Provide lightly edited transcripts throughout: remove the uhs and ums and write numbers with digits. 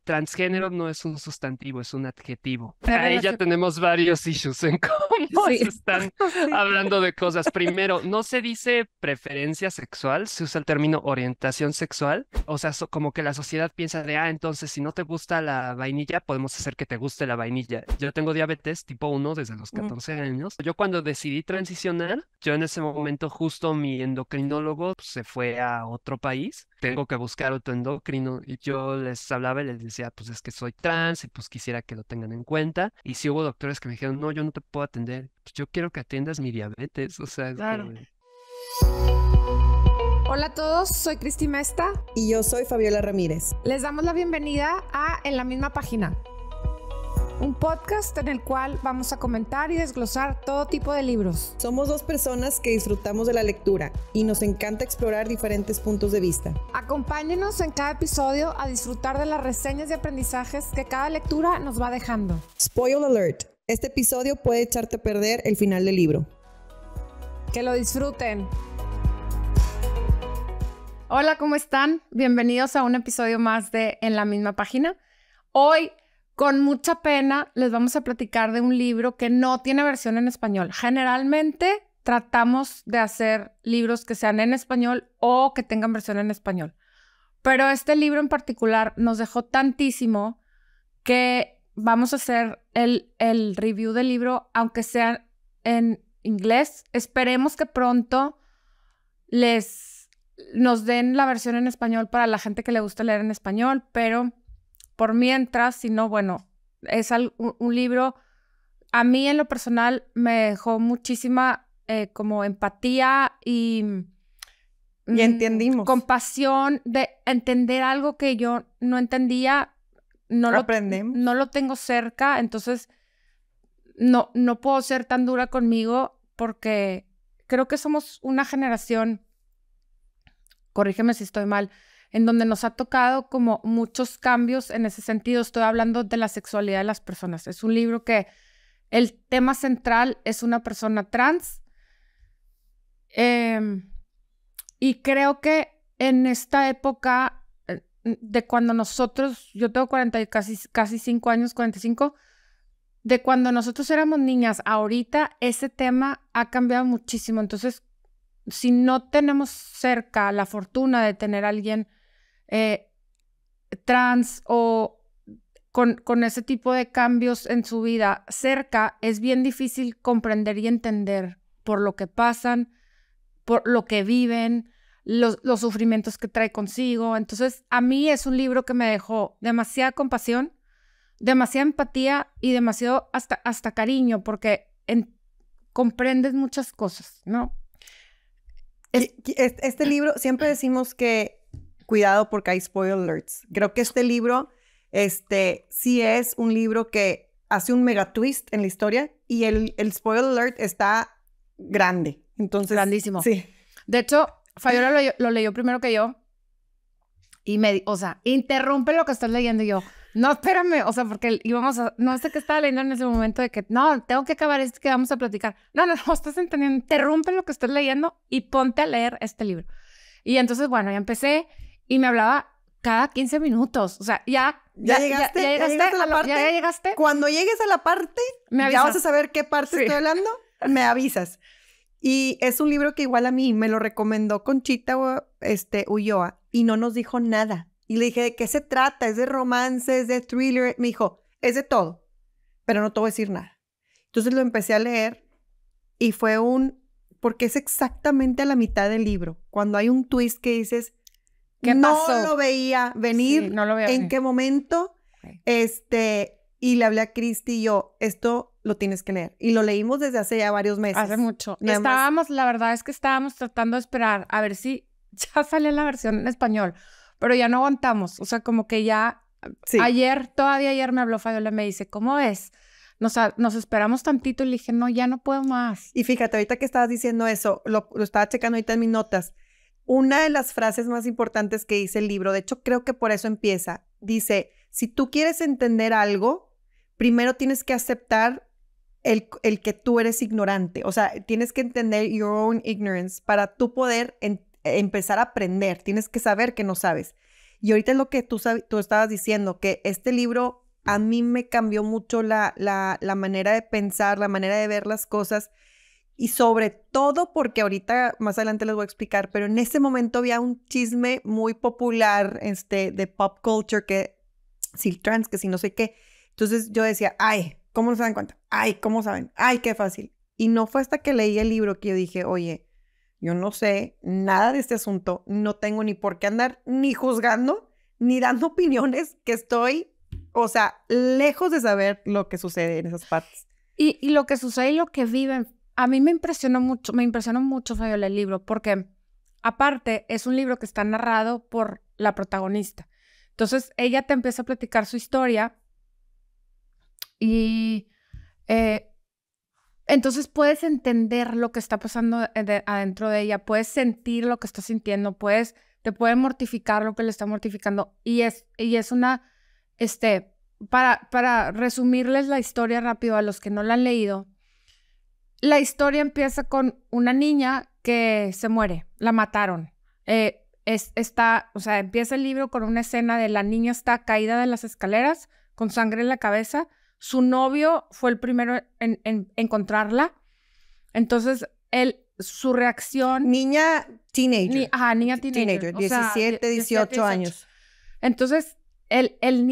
Transgénero no es un sustantivo, es un adjetivo. La Ahí ya relación. tenemos varios issues en cómo Sí. se están Sí. hablando de cosas. Primero, no se dice preferencia sexual, se usa el término orientación sexual. O sea, como que la sociedad piensa de, entonces si no te gusta la vainilla, podemos hacer que te guste la vainilla. Yo tengo diabetes tipo 1 desde los 14 años. Yo cuando decidí transicionar, yo en ese momento justo mi endocrinólogo se fue a otro país. Tengo que buscar otro endocrino y yo les hablaba y les decía, pues es que soy trans y pues quisiera que lo tengan en cuenta. Y sí hubo doctores que me dijeron, no, yo no te puedo atender. Pues yo quiero que atiendas mi diabetes. O sea, es Claro. como de, Hola a todos, soy Cristi Mesta. Y yo soy Fabiola Ramírez. Les damos la bienvenida a En la misma página, un podcast en el cual vamos a comentar y desglosar todo tipo de libros. Somos dos personas que disfrutamos de la lectura y nos encanta explorar diferentes puntos de vista. Acompáñenos en cada episodio a disfrutar de las reseñas y aprendizajes que cada lectura nos va dejando. Spoil alert. Este episodio puede echarte a perder el final del libro. Que lo disfruten. Hola, ¿cómo están? Bienvenidos a un episodio más de En la misma página. Hoy, con mucha pena, les vamos a platicar de un libro que no tiene versión en español. Generalmente tratamos de hacer libros que sean en español o que tengan versión en español. Pero este libro en particular nos dejó tantísimo que vamos a hacer el review del libro, aunque sea en inglés. Esperemos que pronto nos den la versión en español para la gente que le gusta leer en español, pero por mientras, si no, bueno, es un libro, a mí en lo personal me dejó muchísima como empatía y entendimos. compasión de entender algo que yo no entendía, Aprendemos. no lo tengo cerca, entonces no puedo ser tan dura conmigo porque creo que somos una generación, corrígeme si estoy mal, en donde nos ha tocado como muchos cambios en ese sentido. Estoy hablando de la sexualidad de las personas. Es un libro que el tema central es una persona trans. Y creo que en esta época de cuando nosotros, yo tengo 40 y casi 5 años, 45, de cuando nosotros éramos niñas, ahorita ese tema ha cambiado muchísimo. Entonces, si no tenemos cerca la fortuna de tener a alguien trans o con ese tipo de cambios en su vida cerca, es bien difícil comprender y entender por lo que pasan, por lo que viven, los sufrimientos que trae consigo. Entonces, a mí es un libro que me dejó demasiada compasión, demasiada empatía y demasiado hasta cariño, porque comprendes muchas cosas, ¿no? Este libro, siempre decimos que cuidado porque hay spoiler alerts. Creo que este libro, sí es un libro que hace un mega twist en la historia y el spoiler alert está grande. Entonces, grandísimo. Sí. De hecho, Fabiola lo leyó primero que yo y interrumpe lo que estás leyendo y yo, no, espérame, o sea, porque no sé qué estaba leyendo en ese momento de que, no, tengo que acabar esto que vamos a platicar. No, estás entendiendo, interrumpe lo que estás leyendo y ponte a leer este libro. Y entonces, bueno, ya empecé y me hablaba cada 15 minutos, o sea, ¿Ya llegaste a la parte? ¿Ya llegaste? Cuando llegues a la parte, ya vas a saber qué parte estoy hablando, me avisas. Y es un libro que igual a mí me lo recomendó Conchita Ulloa y no nos dijo nada. Y le dije, ¿de qué se trata? ¿Es de romance? ¿Es de thriller? Me dijo, es de todo, pero no te voy a decir nada. Entonces lo empecé a leer y fue porque es exactamente a la mitad del libro, cuando hay un twist que dices, ¿qué pasó? No lo veía venir, Sí, no lo veía ¿en venir. qué momento? Okay. Y le hablé a Cristi y yo, esto lo tienes que leer. Y lo leímos desde hace ya varios meses. Hace mucho. La verdad es que estábamos tratando de esperar a ver si ya sale la versión en español, pero ya no aguantamos. O sea, como que ya Sí. Todavía ayer me habló Fabiola y me dice, ¿cómo ves? Nos esperamos tantito y le dije, no, ya no puedo más. Y fíjate, ahorita que estabas diciendo eso, lo estaba checando ahorita en mis notas. Una de las frases más importantes que dice el libro, de hecho creo que por eso empieza, dice, si tú quieres entender algo, primero tienes que aceptar el que tú eres ignorante. O sea, tienes que entender your own ignorance para tú poder empezar a aprender. Tienes que saber que no sabes. Y ahorita es lo que tú estabas diciendo, que este libro a mí me cambió mucho la manera de pensar, la manera de ver las cosas. Y sobre todo porque ahorita, más adelante les voy a explicar, pero en ese momento había un chisme muy popular de pop culture, que si trans, que si no sé qué. Entonces yo decía, ay, ¿cómo no se dan cuenta? Ay, ¿cómo saben? Ay, qué fácil. Y no fue hasta que leí el libro que yo dije, oye, yo no sé nada de este asunto, no tengo ni por qué andar ni juzgando, ni dando opiniones, que estoy, o sea, lejos de saber lo que sucede en esas partes. Y lo que sucede y lo que viven. A mí me impresionó mucho, Fabiola, el libro, porque aparte es un libro que está narrado por la protagonista. Entonces, ella te empieza a platicar su historia y entonces puedes entender lo que está pasando adentro de ella, puedes sentir lo que está sintiendo, te puede mortificar lo que le está mortificando. Y es una, para resumirles la historia rápido a los que no la han leído, la historia empieza con una niña que se muere, la mataron. Empieza el libro con una escena de la niña está caída de las escaleras con sangre en la cabeza. Su novio fue el primero en encontrarla. Entonces, su reacción... Niña teenager. Niña teenager. 17, 18 años. Entonces, el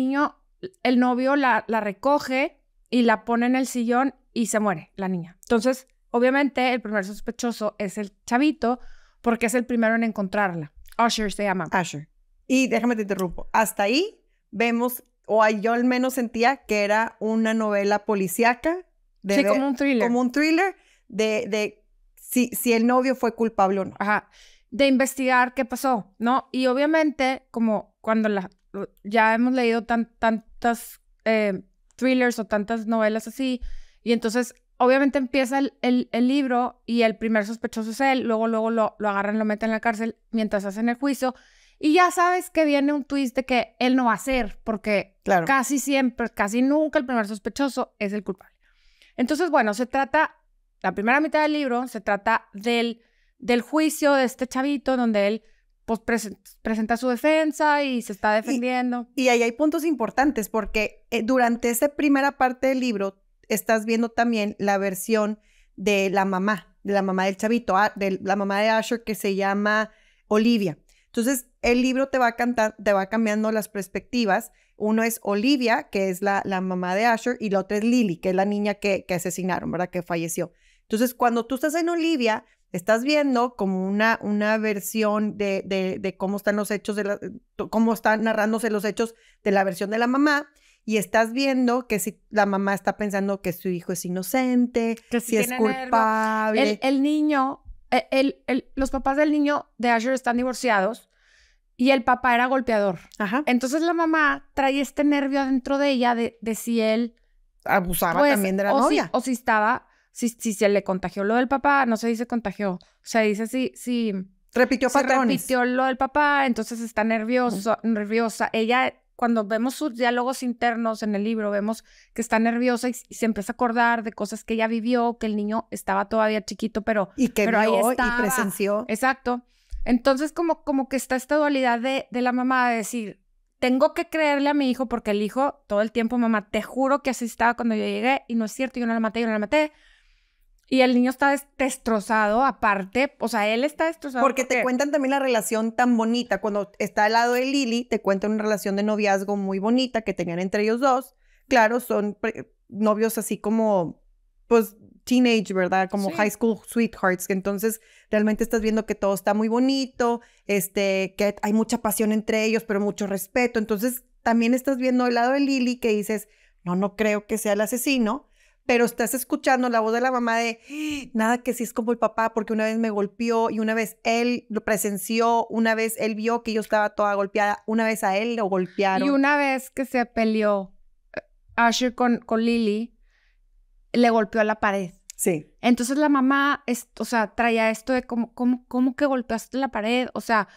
novio la recoge y la pone en el sillón y se muere la niña. Entonces, obviamente, el primer sospechoso es el chavito porque es el primero en encontrarla. Usher se llama. Usher. Y déjame te interrumpo. Hasta ahí vemos, yo al menos sentía que era una novela policíaca. Sí, como un thriller. Como un thriller de si el novio fue culpable o no. Ajá. De investigar qué pasó, ¿no? Y obviamente, como cuando ya hemos leído tantas thrillers o tantas novelas así, y entonces, obviamente empieza el libro y el primer sospechoso es él, luego lo agarran, lo meten en la cárcel mientras hacen el juicio, y ya sabes que viene un twist de que él no va a ser, porque claro, casi siempre, casi nunca el primer sospechoso es el culpable. Entonces, bueno, la primera mitad del libro se trata del juicio de este chavito, donde él pues presenta su defensa y se está defendiendo. Y ahí hay puntos importantes, porque durante esa primera parte del libro estás viendo también la versión de la mamá del chavito, de la mamá de Usher, que se llama Olivia. Entonces, el libro te va cambiando las perspectivas. Uno es Olivia, que es la mamá de Usher, y la otra es Lily, que es la niña que asesinaron, ¿verdad? Que falleció. Entonces, cuando tú estás en Olivia, estás viendo como una versión de cómo están los hechos, cómo están narrándose los hechos de la versión de la mamá. Y estás viendo que si la mamá está pensando que su hijo es inocente, que si es culpable. El niño, los papás del niño de Usher están divorciados y el papá era golpeador. Ajá. Entonces la mamá trae este nervio adentro de ella de si él... abusaba también de la novia. Si se le contagió lo del papá, no se dice contagió, se dice si repitió patrones. Repitió lo del papá, entonces está nerviosa. Ella... Cuando vemos sus diálogos internos en el libro, vemos que está nerviosa y se empieza a acordar de cosas que ella vivió, que el niño estaba todavía chiquito, pero vio ahí estaba. Y presenció. Exacto. Entonces, como que está esta dualidad de la mamá de decir, tengo que creerle a mi hijo porque el hijo todo el tiempo, mamá, te juro que así estaba cuando yo llegué y no es cierto, yo no la maté. Y el niño está destrozado aparte, o sea, él está destrozado. Porque te cuentan también la relación tan bonita. Cuando está al lado de Lily, te cuentan una relación de noviazgo muy bonita que tenían entre ellos dos. Claro, son novios así como, pues, teenage, ¿verdad? Como sí. High school sweethearts. Que entonces realmente estás viendo que todo está muy bonito, que hay mucha pasión entre ellos, pero mucho respeto. Entonces también estás viendo el lado de Lily que dices, no creo que sea el asesino. Pero estás escuchando la voz de la mamá de nada que sí es como el papá, porque una vez me golpeó y una vez él lo presenció, una vez él vio que yo estaba toda golpeada, una vez a él lo golpearon. Y una vez que se peleó Usher con Lily, le golpeó a la pared. Sí. Entonces la mamá, traía esto de cómo que golpeaste la pared, o sea,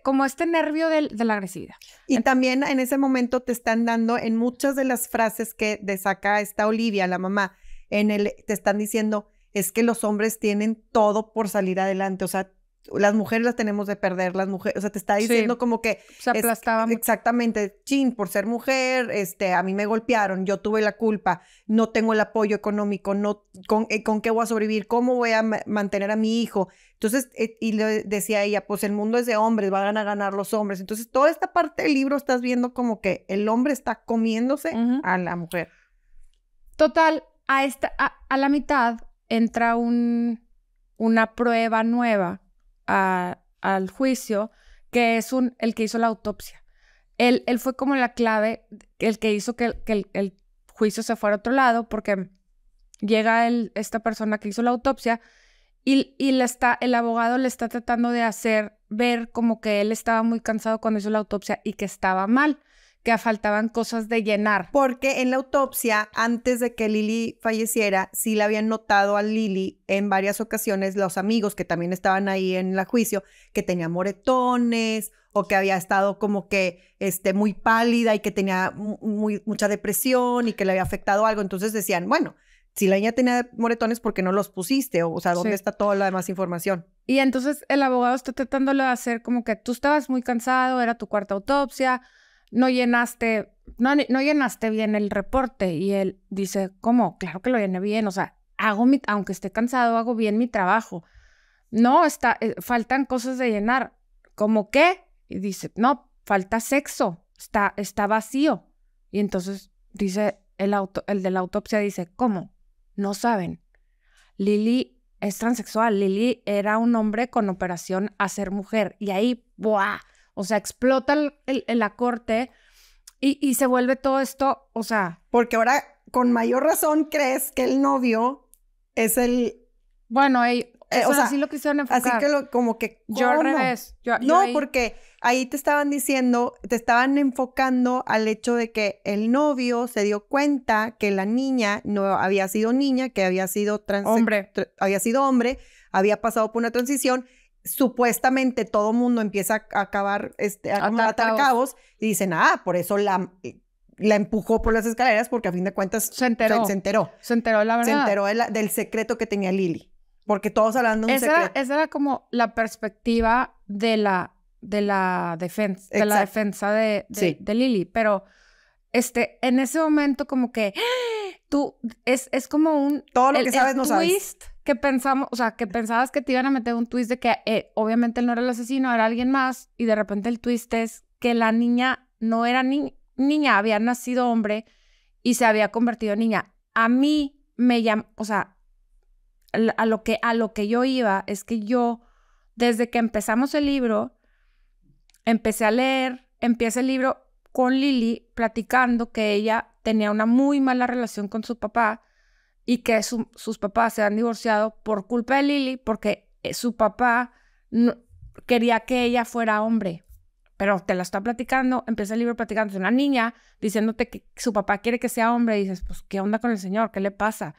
como este nervio de la agresividad. Y también en ese momento te están dando en muchas de las frases que saca esta Olivia, la mamá, te están diciendo, es que los hombres tienen todo por salir adelante, o sea, las mujeres las tenemos de perder, las mujeres, o sea, te está diciendo como que... Se aplastaba mucho. Exactamente, chin, por ser mujer, a mí me golpearon, yo tuve la culpa, no tengo el apoyo económico, no, ¿con qué voy a sobrevivir? ¿Cómo voy a mantener a mi hijo? Entonces, y le decía ella, pues el mundo es de hombres, van a ganar los hombres. Entonces, toda esta parte del libro estás viendo como que el hombre está comiéndose a la mujer. Total, a la mitad entra una prueba nueva al juicio, que es el que hizo la autopsia. Él fue como la clave, el que hizo que el juicio se fuera a otro lado, porque llega esta persona que hizo la autopsia y el abogado le está tratando de hacer ver como que él estaba muy cansado cuando hizo la autopsia y que estaba mal, que faltaban cosas de llenar. Porque en la autopsia, antes de que Lily falleciera, sí le habían notado a Lily en varias ocasiones los amigos que también estaban ahí en el juicio, que tenía moretones o que había estado como que muy pálida y que tenía mucha depresión y que le había afectado algo. Entonces decían, bueno, si la niña tenía moretones, ¿por qué no los pusiste? O sea, ¿dónde está toda la demás información? Y entonces el abogado está tratándolo de hacer como que tú estabas muy cansado, era tu cuarta autopsia, no llenaste bien el reporte. Y él dice, ¿cómo? Claro que lo llené bien. O sea, aunque esté cansado, hago bien mi trabajo. No, faltan cosas de llenar. ¿Cómo qué? Y dice, no, falta sexo. Está vacío. Y entonces dice, el de la autopsia dice, ¿cómo? No saben. Lily es transexual. Lily era un hombre con operación a ser mujer. Y ahí, ¡buah! O sea, explota la corte y se vuelve todo esto, o sea... Porque ahora, con mayor razón, crees que el novio es el... Bueno, o sea, así lo quisieron enfocar. Así que como que... ¿cómo? Yo al revés. Porque ahí te estaban enfocando al hecho de que el novio se dio cuenta que la niña no había sido niña, que había sido había sido hombre, había pasado por una transición. Supuestamente todo mundo empieza a acabar, a atar cabos y dicen, por eso la empujó por las escaleras porque a fin de cuentas se enteró. Se enteró La verdad. Se enteró del secreto que tenía Lily. Porque todos hablando de un secreto. Esa era como la perspectiva de la defensa, Exacto. de la defensa de Lily. Pero en ese momento como que es como un... Todo lo que sabes no sabes. Twist que pensamos, o sea, que pensabas que te iban a meter un twist de que obviamente él no era el asesino, era alguien más, y de repente el twist es que la niña no era niña, había nacido hombre y se había convertido en niña. A mí me llama, o sea, a lo que yo iba es que yo, desde que empezamos el libro, empecé a leer, empieza el libro con Lily platicando que ella tenía una muy mala relación con su papá y que sus papás se han divorciado por culpa de Lily porque su papá quería que ella fuera hombre. Pero te la está platicando, empieza el libro platicando de una niña diciéndote que su papá quiere que sea hombre y dices, pues, ¿qué onda con el señor? ¿Qué le pasa?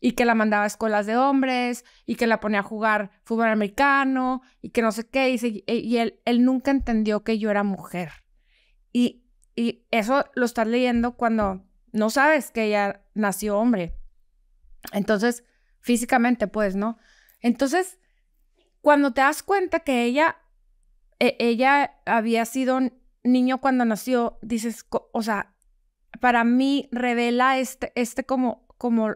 Y que la mandaba a escuelas de hombres y que la ponía a jugar fútbol americano y que no sé qué. Y él nunca entendió que yo era mujer. Y eso lo estás leyendo cuando no sabes que ella nació hombre. Entonces, físicamente, pues, ¿no? Entonces, cuando te das cuenta que ella había sido niño cuando nació, dices, o sea, para mí revela como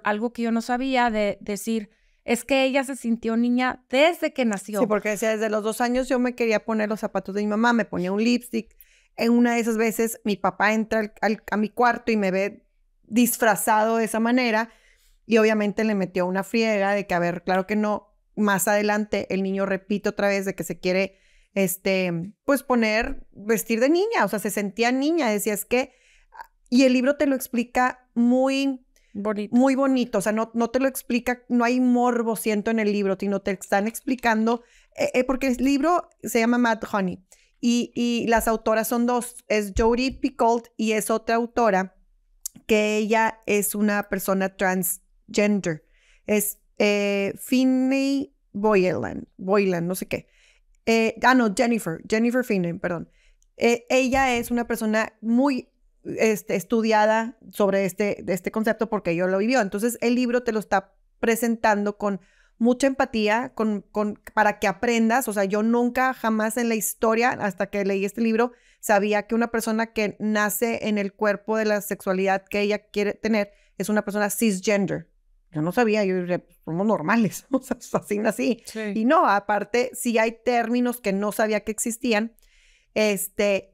algo que yo no sabía de decir, es que ella se sintió niña desde que nació. Sí, porque decía, desde los 2 años yo me quería poner los zapatos de mi mamá, me ponía un lipstick. En una de esas veces mi papá entra a mi cuarto y me ve disfrazado de esa manera y obviamente le metió una friega de que, a ver, claro que no. Más adelante el niño repite otra vez de que se quiere, pues vestir de niña, o sea, se sentía niña, decía, es que, y el libro te lo explica muy bonito, o sea, no te lo explica, no hay morbo, siento, en el libro, sino te están explicando, porque el libro se llama Mad Honey, y las autoras son 2, es Jodi Picoult y es otra autora que ella es una persona transgender, es Finney Boylan, no sé qué. Jennifer Finney, perdón. Ella es una persona muy estudiada sobre este concepto porque ella lo vivió. Entonces, el libro te lo está presentando con mucha empatía para que aprendas. O sea, yo nunca, jamás en la historia, hasta que leí este libro, sabía que una persona que nace en el cuerpo de la sexualidad que ella quiere tener es una persona cisgender. Yo no sabía, yo dije, somos normales, o sea, así nací. Sí. Y no, aparte, sí hay términos que no sabía que existían.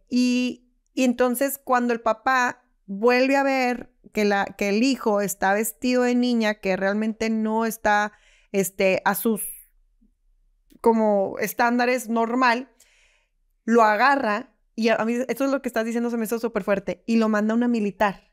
Y entonces cuando el papá vuelve a ver que el hijo está vestido de niña, que realmente no está a sus como estándares normal, lo agarra, y a mí esto es lo que estás diciendo, se me hizo súper fuerte, y lo manda a una militar.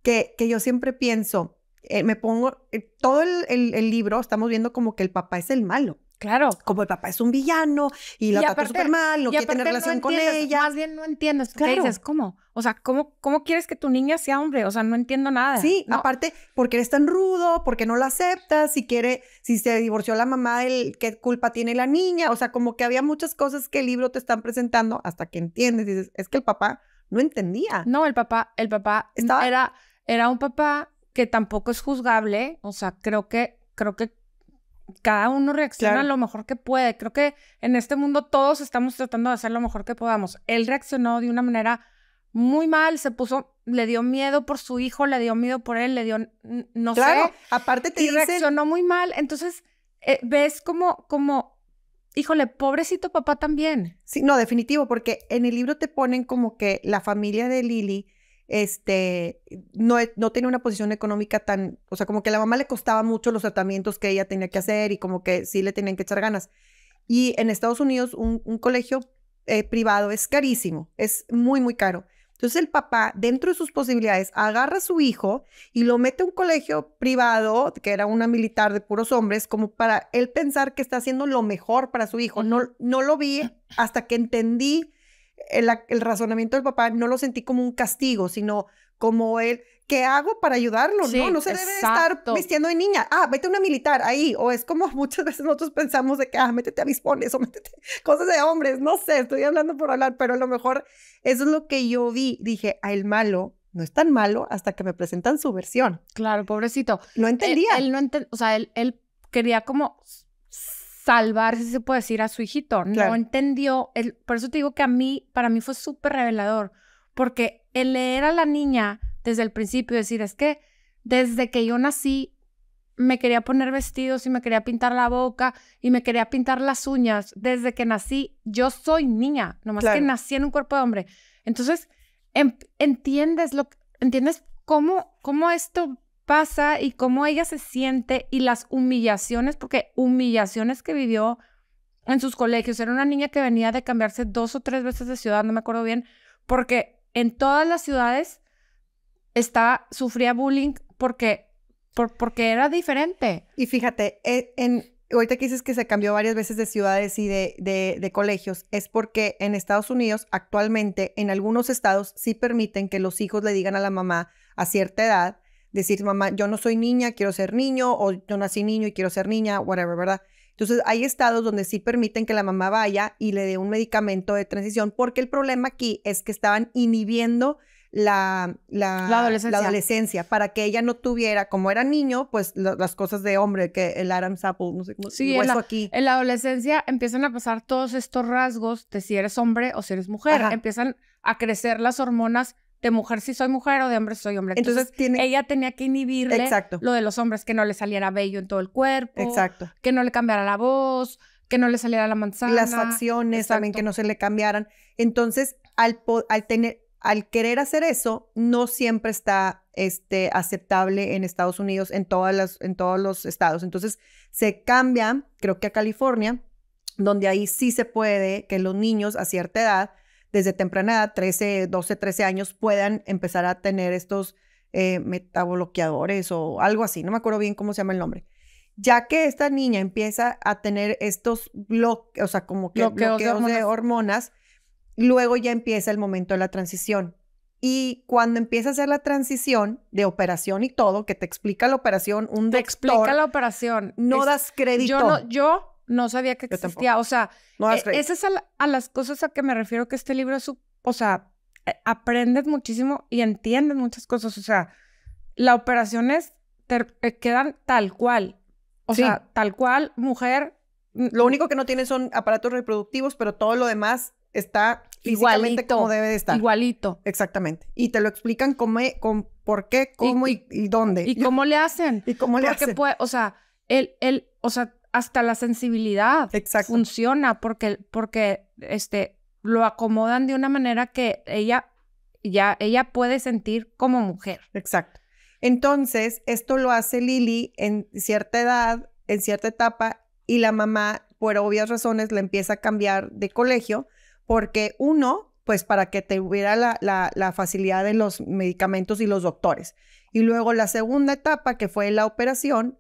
Que yo siempre pienso, me pongo, todo el libro estamos viendo como que el papá es el malo. Claro. Como el papá es un villano y la trata súper mal, no quiere tener relación con ella. Más bien no entiendes. Claro. ¿Qué dices? ¿Cómo? O sea, ¿cómo quieres que tu niña sea hombre? O sea, no entiendo nada. Sí, no. Aparte, porque eres tan rudo, porque no la aceptas, si se divorció la mamá, ¿qué culpa tiene la niña? O sea, como que había muchas cosas que el libro te están presentando hasta que entiendes. Dices, es que el papá no entendía. No, el papá era un papá que tampoco es juzgable. O sea, creo que cada uno reacciona lo mejor que puede. Creo que en este mundo todos estamos tratando de hacer lo mejor que podamos. Él reaccionó de una manera muy mal, le dio miedo por su hijo, le dio miedo por él, no sé. Aparte te dicen... reaccionó muy mal. Entonces, ves como, híjole, pobrecito papá también. Sí, no, definitivo, porque en el libro te ponen como que la familia de Lily no tenía una posición económica tan, o sea, como que a la mamá le costaba mucho los tratamientos que ella tenía que hacer y como que sí le tenían que echar ganas. Y en Estados Unidos un colegio privado es carísimo, es muy, muy caro. Entonces el papá, dentro de sus posibilidades, agarra a su hijo y lo mete a un colegio privado, que era una militar de puros hombres, como para él pensar que está haciendo lo mejor para su hijo. No lo vi hasta que entendí el razonamiento del papá, no lo sentí como un castigo, sino como él, ¿qué hago para ayudarlo? Sí, no se debe estar vistiendo de niña. Vete a una militar ahí. O es como muchas veces nosotros pensamos de que, métete a Vispones o métete cosas de hombres. No sé, estoy hablando por hablar, pero a lo mejor eso es lo que yo vi. Dije, el malo no es tan malo hasta que me presentan su versión. Claro, pobrecito. No entendía. O sea, él quería como salvar, si se puede decir, a su hijito. Claro. No entendió. Por eso te digo que para mí fue súper revelador. Porque el leer a la niña desde el principio, decir, es que desde que yo nací, me quería poner vestidos y me quería pintar la boca y me quería pintar las uñas. Desde que nací, yo soy niña, nomás que nací en un cuerpo de hombre. Entonces, entiendes cómo esto pasa y cómo ella se siente y las humillaciones, porque humillaciones que vivió en sus colegios. Era una niña que venía de cambiarse 2 o 3 veces de ciudad, no me acuerdo bien, porque en todas las ciudades sufría bullying porque era diferente. Y fíjate, ahorita que dices que se cambió varias veces de ciudades y de colegios, es porque en Estados Unidos actualmente, en algunos estados, sí permiten que los hijos le digan a la mamá a cierta edad, decir, mamá, yo no soy niña, quiero ser niño, o yo nací niño y quiero ser niña, whatever, ¿verdad? Entonces, hay estados donde sí permiten que la mamá vaya y le dé un medicamento de transición, porque el problema aquí es que estaban inhibiendo la adolescencia para que ella no tuviera, como era niño, pues las cosas de hombre, que el Adam's apple, no sé cómo. Sí, en la adolescencia empiezan a pasar todos estos rasgos de si eres hombre o si eres mujer. Ajá. Empiezan a crecer las hormonas de mujer si soy mujer o de hombre si soy hombre. Entonces ella tenía que inhibirle lo de los hombres, que no le saliera vello en todo el cuerpo, que no le cambiara la voz, que no le saliera la manzana. Las facciones también, que no se le cambiaran. Entonces, al querer hacer eso, no siempre está aceptable en Estados Unidos, en todos los estados. Entonces, se cambia, creo que a California, donde ahí sí se puede que los niños a cierta edad, desde temprana edad, 12, 13 años, puedan empezar a tener estos metabloqueadores o algo así. No me acuerdo bien cómo se llama el nombre. Ya que esta niña empieza a tener estos bloqueos de hormonas, luego ya empieza el momento de la transición. Y cuando empieza a hacer la transición de operación y todo, que te explica la operación, un doctor... Te explica la operación. No das crédito. Yo no sabía que existía. O sea, esas es a las cosas a que me refiero, que este libro es... O sea, aprendes muchísimo y entiendes muchas cosas. O sea, las operaciones quedan tal cual. O sea, tal cual, mujer. Lo único que no tiene son aparatos reproductivos, pero todo lo demás está físicamente como debe de estar. Igualito. Exactamente. Y te lo explican por qué, cómo y dónde. ¿Y cómo le hacen? ¿Y cómo le hacen? Porque, o sea, hasta la sensibilidad funciona porque lo acomodan de una manera que ella puede sentir como mujer. Exacto. Entonces, esto lo hace Lily en cierta edad, en cierta etapa, y la mamá, por obvias razones, le empieza a cambiar de colegio, porque uno, pues para que tuviera la facilidad de los medicamentos y los doctores. Y luego la segunda etapa, que fue la operación,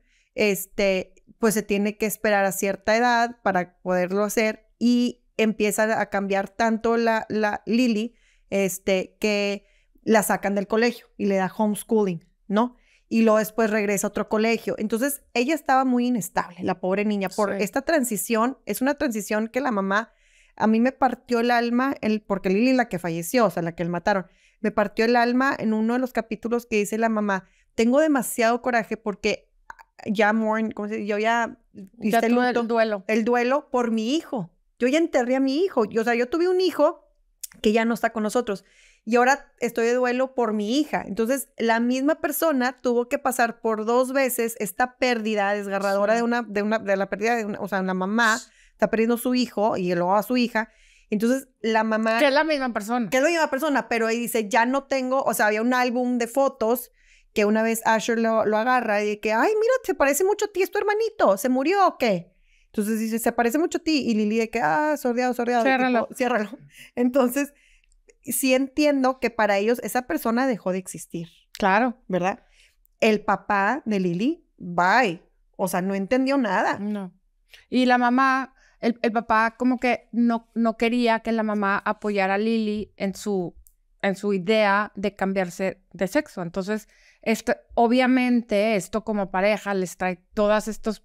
pues se tiene que esperar a cierta edad para poderlo hacer, y empieza a cambiar tanto la Lily, que la sacan del colegio y le da homeschooling, ¿no? Y luego después regresa a otro colegio. Entonces, ella estaba muy inestable, la pobre niña, por esta transición. Es una transición que la mamá, a mí me partió el alma, porque Lily, la que falleció, o sea, la que le mataron, me partió el alma en uno de los capítulos que dice la mamá, tengo demasiado coraje porque ya yo ya hice el duelo por mi hijo. Yo ya enterré a mi hijo. O sea, yo tuve un hijo que ya no está con nosotros. Y ahora estoy de duelo por mi hija. Entonces, la misma persona tuvo que pasar por 2 veces esta pérdida desgarradora de la pérdida de una mamá está perdiendo a su hijo y luego a su hija. Entonces, la mamá... Que es la misma persona. Que es la misma persona, pero ahí dice, ya no tengo... O sea, había un álbum de fotos que una vez Asher lo agarra y dice que, ay, mira, se parece mucho a ti, es tu hermanito, ¿se murió o qué? Entonces dice, se parece mucho a ti. Y Lily de que, sordeado. Ciérralo. Entonces... sí entiendo que para ellos esa persona dejó de existir. Claro. ¿Verdad? El papá de Lily, bye. O sea, no entendió nada. No. Y la mamá, el papá como que no quería que la mamá apoyara a Lily en su idea de cambiarse de sexo. Entonces, obviamente, esto como pareja les trae todas estas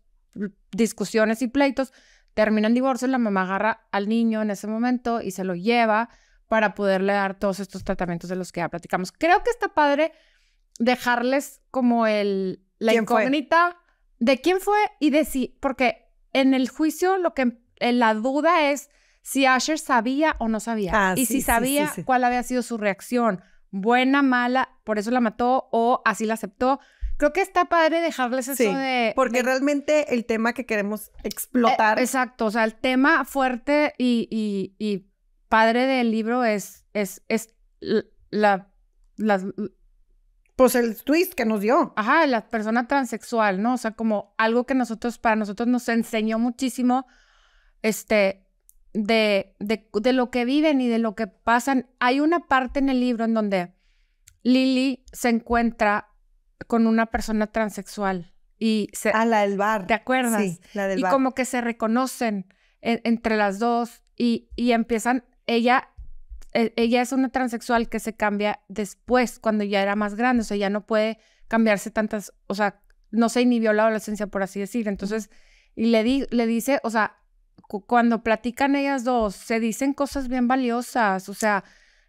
discusiones y pleitos. Termina el divorcio, la mamá agarra al niño en ese momento y se lo lleva para poderle dar todos estos tratamientos de los que ya platicamos. Creo que está padre dejarles como la incógnita de quién fue y de si, porque en el juicio la duda es si Asher sabía o no sabía. Y si sabía, cuál había sido su reacción. Buena, mala, por eso la mató o así la aceptó. Creo que está padre dejarles eso porque realmente el tema que queremos explotar... exacto, o sea, el tema fuerte y padre del libro es pues el twist que nos dio. Ajá, la persona transexual, ¿no? O sea, como algo que para nosotros nos enseñó muchísimo, de lo que viven y de lo que pasan. Hay una parte en el libro en donde Lily se encuentra con una persona transexual y la del bar. ¿Te acuerdas? Sí, la del bar. Y como que se reconocen entre las dos y empiezan... Ella es una transexual que se cambia después, cuando ya era más grande, o sea, ya no puede cambiarse tantas, o sea, no se inhibió la adolescencia, por así decir. Entonces, y le dice, o sea, cuando platican ellas dos, se dicen cosas bien valiosas, o sea,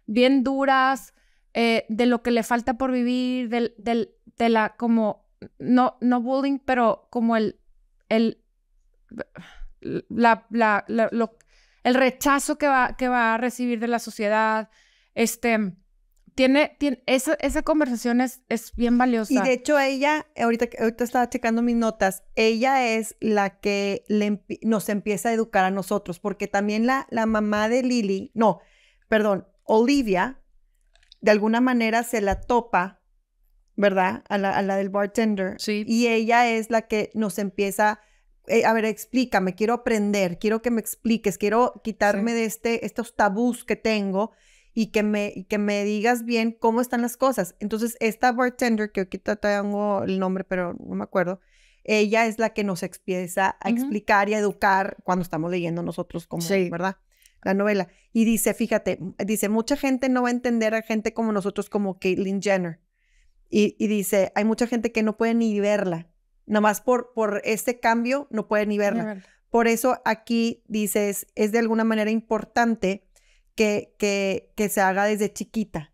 bien duras, de lo que le falta por vivir, de la, como, no bullying, pero como el rechazo que va a recibir de la sociedad. Esa conversación es bien valiosa. Y de hecho ella, ahorita estaba checando mis notas, ella es la que nos empieza a educar a nosotros, porque también la mamá de Lily, Olivia, de alguna manera se la topa, ¿verdad? A la del bartender. Sí. Y ella es la que nos empieza... a ver, explícame, quiero aprender, quiero que me expliques, quiero quitarme de estos tabús que tengo y que me digas bien cómo están las cosas. Entonces, esta bartender, que aquí tengo el nombre, pero no me acuerdo, ella es la que nos empieza a explicar y a educar cuando estamos leyendo nosotros como, ¿verdad? La novela. Y dice, fíjate, mucha gente no va a entender a gente como nosotros, como Caitlyn Jenner. Y dice, hay mucha gente que no puede ni verla. Nada más por este cambio no puede ni verla. Por eso aquí dices, es de alguna manera importante que se haga desde chiquita.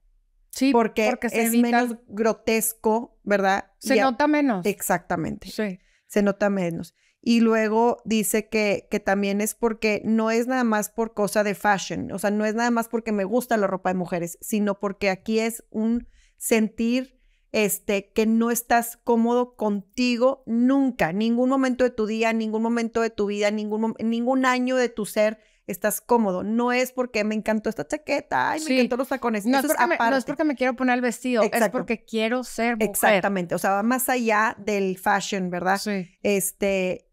Sí, porque es menos grotesco, ¿verdad? Se nota menos. Exactamente. Sí. se nota menos. Y luego dice que también es porque no es nada más por cosa de fashion, o sea, no es nada más porque me gusta la ropa de mujeres, sino porque aquí es un sentir que no estás cómodo contigo nunca, ningún momento de tu día, ningún momento de tu vida, ningún año de tu ser estás cómodo. No es porque me encantó esta chaqueta, ay, me encantó los tacones. No, eso es aparte. No es porque me quiero poner el vestido, Exacto. es porque quiero ser mujer. Exactamente, o sea, va más allá del fashion, ¿verdad? Sí.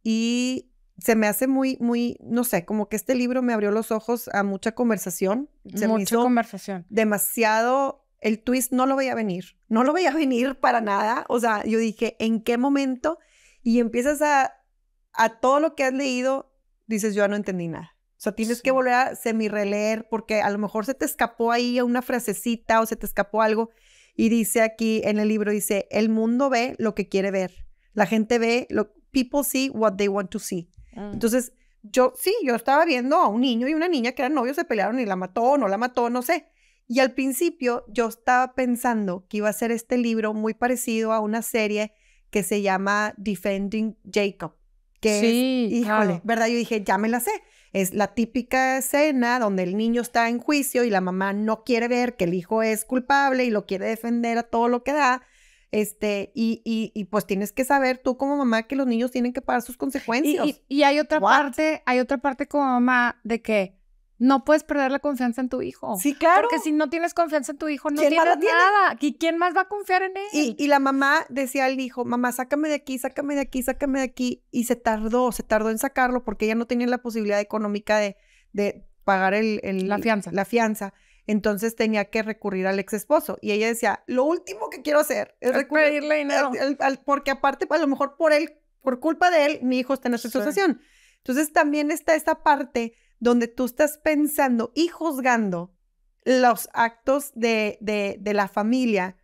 Y se me hace muy, muy, no sé, como que este libro me abrió los ojos a mucha conversación. Mucha conversación. Demasiado, el twist no lo veía venir, no lo veía venir para nada. O sea, yo dije, ¿en qué momento? Y empiezas a todo lo que has leído, dices, yo ya no entendí nada. O sea, tienes que volver a semi-releer porque a lo mejor se te escapó ahí una frasecita o se te escapó algo. Y dice aquí en el libro, dice, el mundo ve lo que quiere ver. La gente ve, people see what they want to see. Entonces, yo estaba viendo a un niño y una niña que eran novios, se pelearon y la mató o no la mató, no sé. Y al principio yo estaba pensando que iba a ser este libro muy parecido a una serie que se llama Defending Jacob. Que es, híjole, ¿verdad? Yo dije, ya me la sé. Es la típica escena donde el niño está en juicio y la mamá no quiere ver que el hijo es culpable y lo quiere defender a todo lo que da. Y pues tienes que saber tú como mamá que los niños tienen que pagar sus consecuencias. Y hay otra parte como mamá de que no puedes perder la confianza en tu hijo. Sí, claro. Porque si no tienes confianza en tu hijo, no tienes nada. ¿Y quién más va a confiar en él? Y la mamá decía al hijo, mamá, sácame de aquí, sácame de aquí, sácame de aquí. Y se tardó en sacarlo porque ella no tenía la posibilidad económica de pagar la fianza. Entonces tenía que recurrir al ex esposo. Y ella decía, lo último que quiero hacer es pedirle dinero. Porque aparte, a lo mejor por culpa de él, mi hijo está en esta situación. Entonces también está esta parte donde tú estás pensando y juzgando los actos de la familia,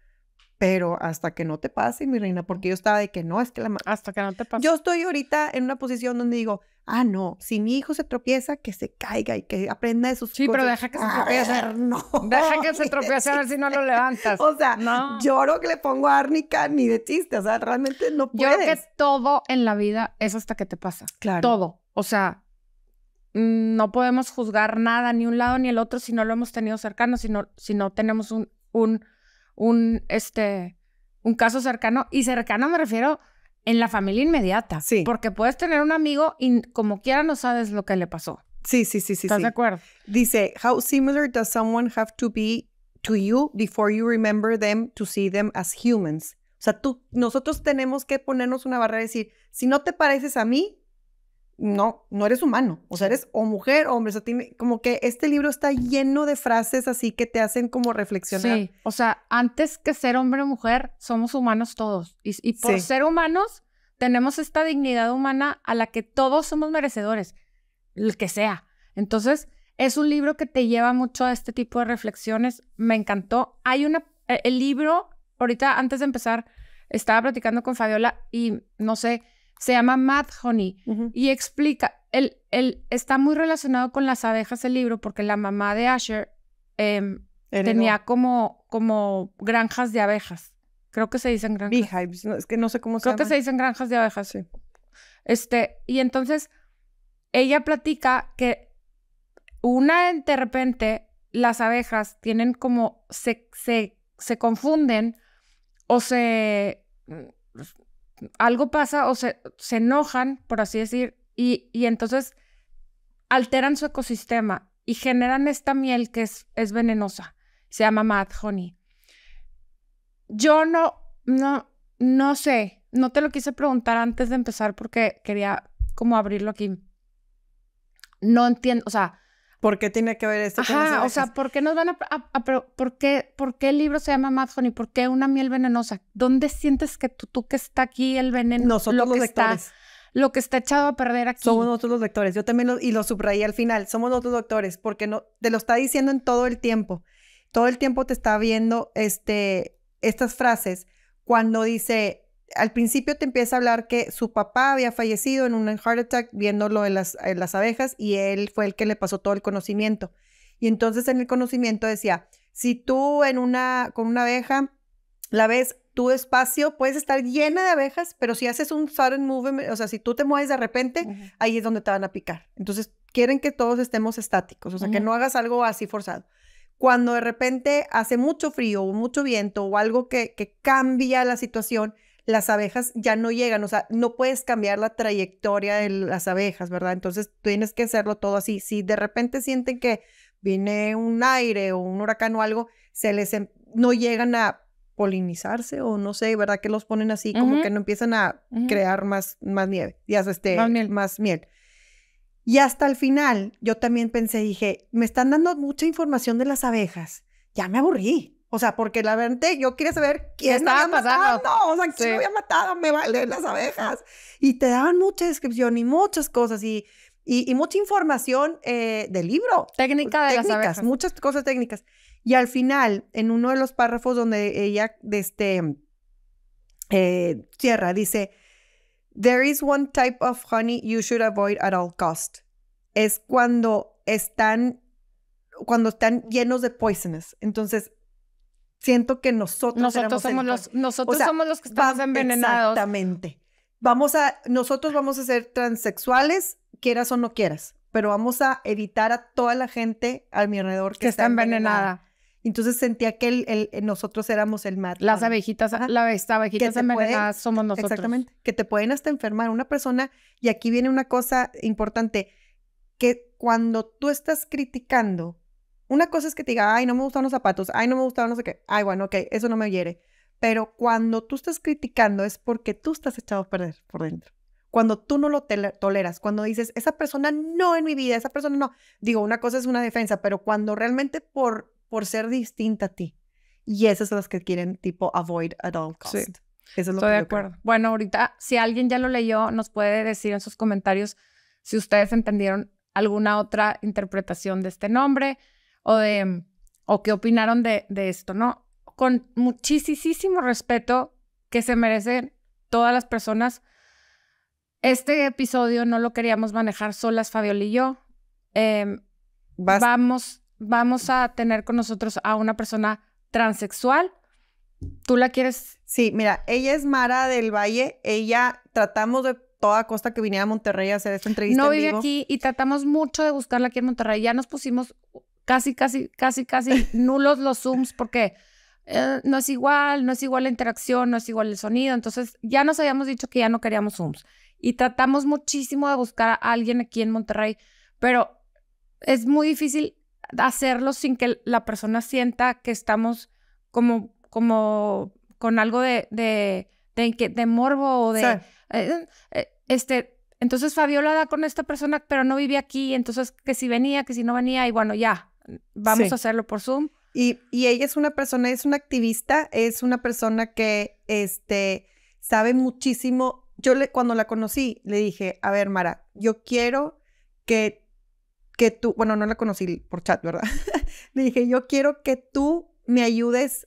pero hasta que no te pase, mi reina, porque yo estaba de que no, es que hasta que no te pase. Yo estoy ahorita en una posición donde digo, no, si mi hijo se tropieza, que se caiga y que aprenda de sus cosas. Sí, pero deja que se tropiece. No. Deja que se tropiece a ver si no lo levantas. O sea, lloro que le pongo árnica ni de chiste, o sea, realmente no puedes. Yo creo que todo en la vida es hasta que te pasa. Claro. Todo. O sea, no podemos juzgar nada, ni un lado ni el otro, si no lo hemos tenido cercano, si no tenemos un caso cercano. Y cercano me refiero en la familia inmediata. Sí. Porque puedes tener un amigo y como quiera no sabes lo que le pasó. Sí. ¿Estás de acuerdo? Dice, how similar does someone have to be to you before you remember them to see them as humans? O sea, nosotros tenemos que ponernos una barrera y decir, si no te pareces a mí, no eres humano. O sea, eres o mujer o hombre. O sea, como que este libro está lleno de frases así que te hacen como reflexionar. Sí, o sea, antes que ser hombre o mujer, somos humanos todos. Y por ser humanos, tenemos esta dignidad humana a la que todos somos merecedores, el que sea. Entonces, es un libro que te lleva mucho a este tipo de reflexiones. Me encantó. El libro, ahorita antes de empezar, estaba platicando con Fabiola y no sé, se llama Mad Honey y explica, está muy relacionado con las abejas el libro porque la mamá de Asher tenía como granjas de abejas. Creo que se dicen granjas. Beehives, es que no sé cómo se llama. Creo que se dicen granjas de abejas, sí. Y entonces ella platica que de repente las abejas tienen como, se confunden o algo pasa o se enojan, por así decir, y entonces alteran su ecosistema y generan esta miel que es venenosa. Se llama Mad Honey. Yo no sé, no te lo quise preguntar antes de empezar porque quería como abrirlo aquí. No entiendo, o sea... ¿Por qué tiene que ver esto con las abejas? O sea, ¿por qué nos van ¿por qué el libro se llama Mad Honey? ¿Por qué una miel venenosa? ¿Dónde sientes que tú que está aquí el veneno? Nosotros los lectores. Lo que está echado a perder aquí. Somos nosotros los lectores. Yo también lo subrayé al final. Somos nosotros los lectores porque te lo está diciendo en todo el tiempo. Todo el tiempo te está viendo estas frases. Cuando dice... Al principio te empieza a hablar que su papá había fallecido en un heart attack viéndolo en las abejas y él fue el que le pasó todo el conocimiento. Y entonces en el conocimiento decía, si tú con una abeja la ves tu espacio puedes estar llena de abejas, pero si haces un sudden movement, o sea, si tú te mueves de repente, ahí es donde te van a picar. Entonces, quieren que todos estemos estáticos, o sea, que no hagas algo así forzado. Cuando de repente hace mucho frío o mucho viento o algo que cambia la situación, las abejas ya no llegan, o sea, no puedes cambiar la trayectoria de las abejas, ¿verdad? Entonces, tienes que hacerlo todo así. Si de repente sienten que viene un aire o un huracán o algo, no llegan a polinizarse o no sé, ¿verdad? Que los ponen así, como que no empiezan a crear más nieve, más miel. Y hasta el final, yo también pensé, dije, me están dando mucha información de las abejas. Ya me aburrí. O sea, porque la verdad, yo quería saber quién estaba matando. O sea, quién me había matado, me valen las abejas. Y te daban mucha descripción y muchas cosas y mucha información del libro. Técnica de las abejas. Muchas cosas técnicas. Y al final, en uno de los párrafos donde ella cierra, dice... There is one type of honey you should avoid at all cost. Es cuando están llenos de poisonous. Entonces, siento que nosotros somos los que estamos envenenados. Exactamente. Nosotros vamos a ser transexuales, quieras o no quieras, pero vamos a evitar a toda la gente a mi alrededor que está envenenada. Entonces sentía que nosotros éramos el mal. Las abejitas, las abejitas envenenadas somos nosotros. Exactamente. Que te pueden hasta enfermar. Una persona, y aquí viene una cosa importante, que cuando tú estás criticando, una cosa es que te diga, ay, no me gustan los zapatos, ay, no me gustaban no sé qué, ay, bueno, ok, eso no me hiere. Pero cuando tú estás criticando es porque tú estás echado a perder por dentro. Cuando tú no lo toleras, cuando dices, esa persona no en mi vida, esa persona no. Digo, una cosa es una defensa, pero cuando realmente por ser distinta a ti. Y esas son las que quieren, tipo, avoid at all cost. Sí. Eso es lo Estoy de acuerdo. Creo. Bueno, ahorita, si alguien ya lo leyó, nos puede decir en sus comentarios si ustedes entendieron alguna otra interpretación de este nombre o qué opinaron de esto, ¿no? Con muchísimo respeto que se merecen todas las personas. Este episodio no lo queríamos manejar solas, Fabiola y yo. Vamos a tener con nosotros a una persona transexual. ¿Tú la quieres? Sí, mira, ella es Mara del Valle. Ella, tratamos de toda costa que viniera a Monterrey a hacer esta entrevista en vivo. No vive aquí y tratamos mucho de buscarla aquí en Monterrey. Ya nos pusimos casi nulos los Zooms porque no es igual la interacción, no es igual el sonido. Entonces, ya nos habíamos dicho que ya no queríamos Zooms. Y tratamos muchísimo de buscar a alguien aquí en Monterrey, pero es muy difícil hacerlo sin que la persona sienta que estamos como con algo de morbo o de... Sí. Entonces Fabiola da con esta persona, pero no vive aquí, entonces que si venía, que si no venía, y bueno, ya, vamos a hacerlo por Zoom. Y ella es una persona, es una activista, es una persona que sabe muchísimo. Yo cuando la conocí, le dije, a ver, Mara, yo quiero que tú, bueno, no la conocí por chat, ¿verdad? Le dije, yo quiero que tú me ayudes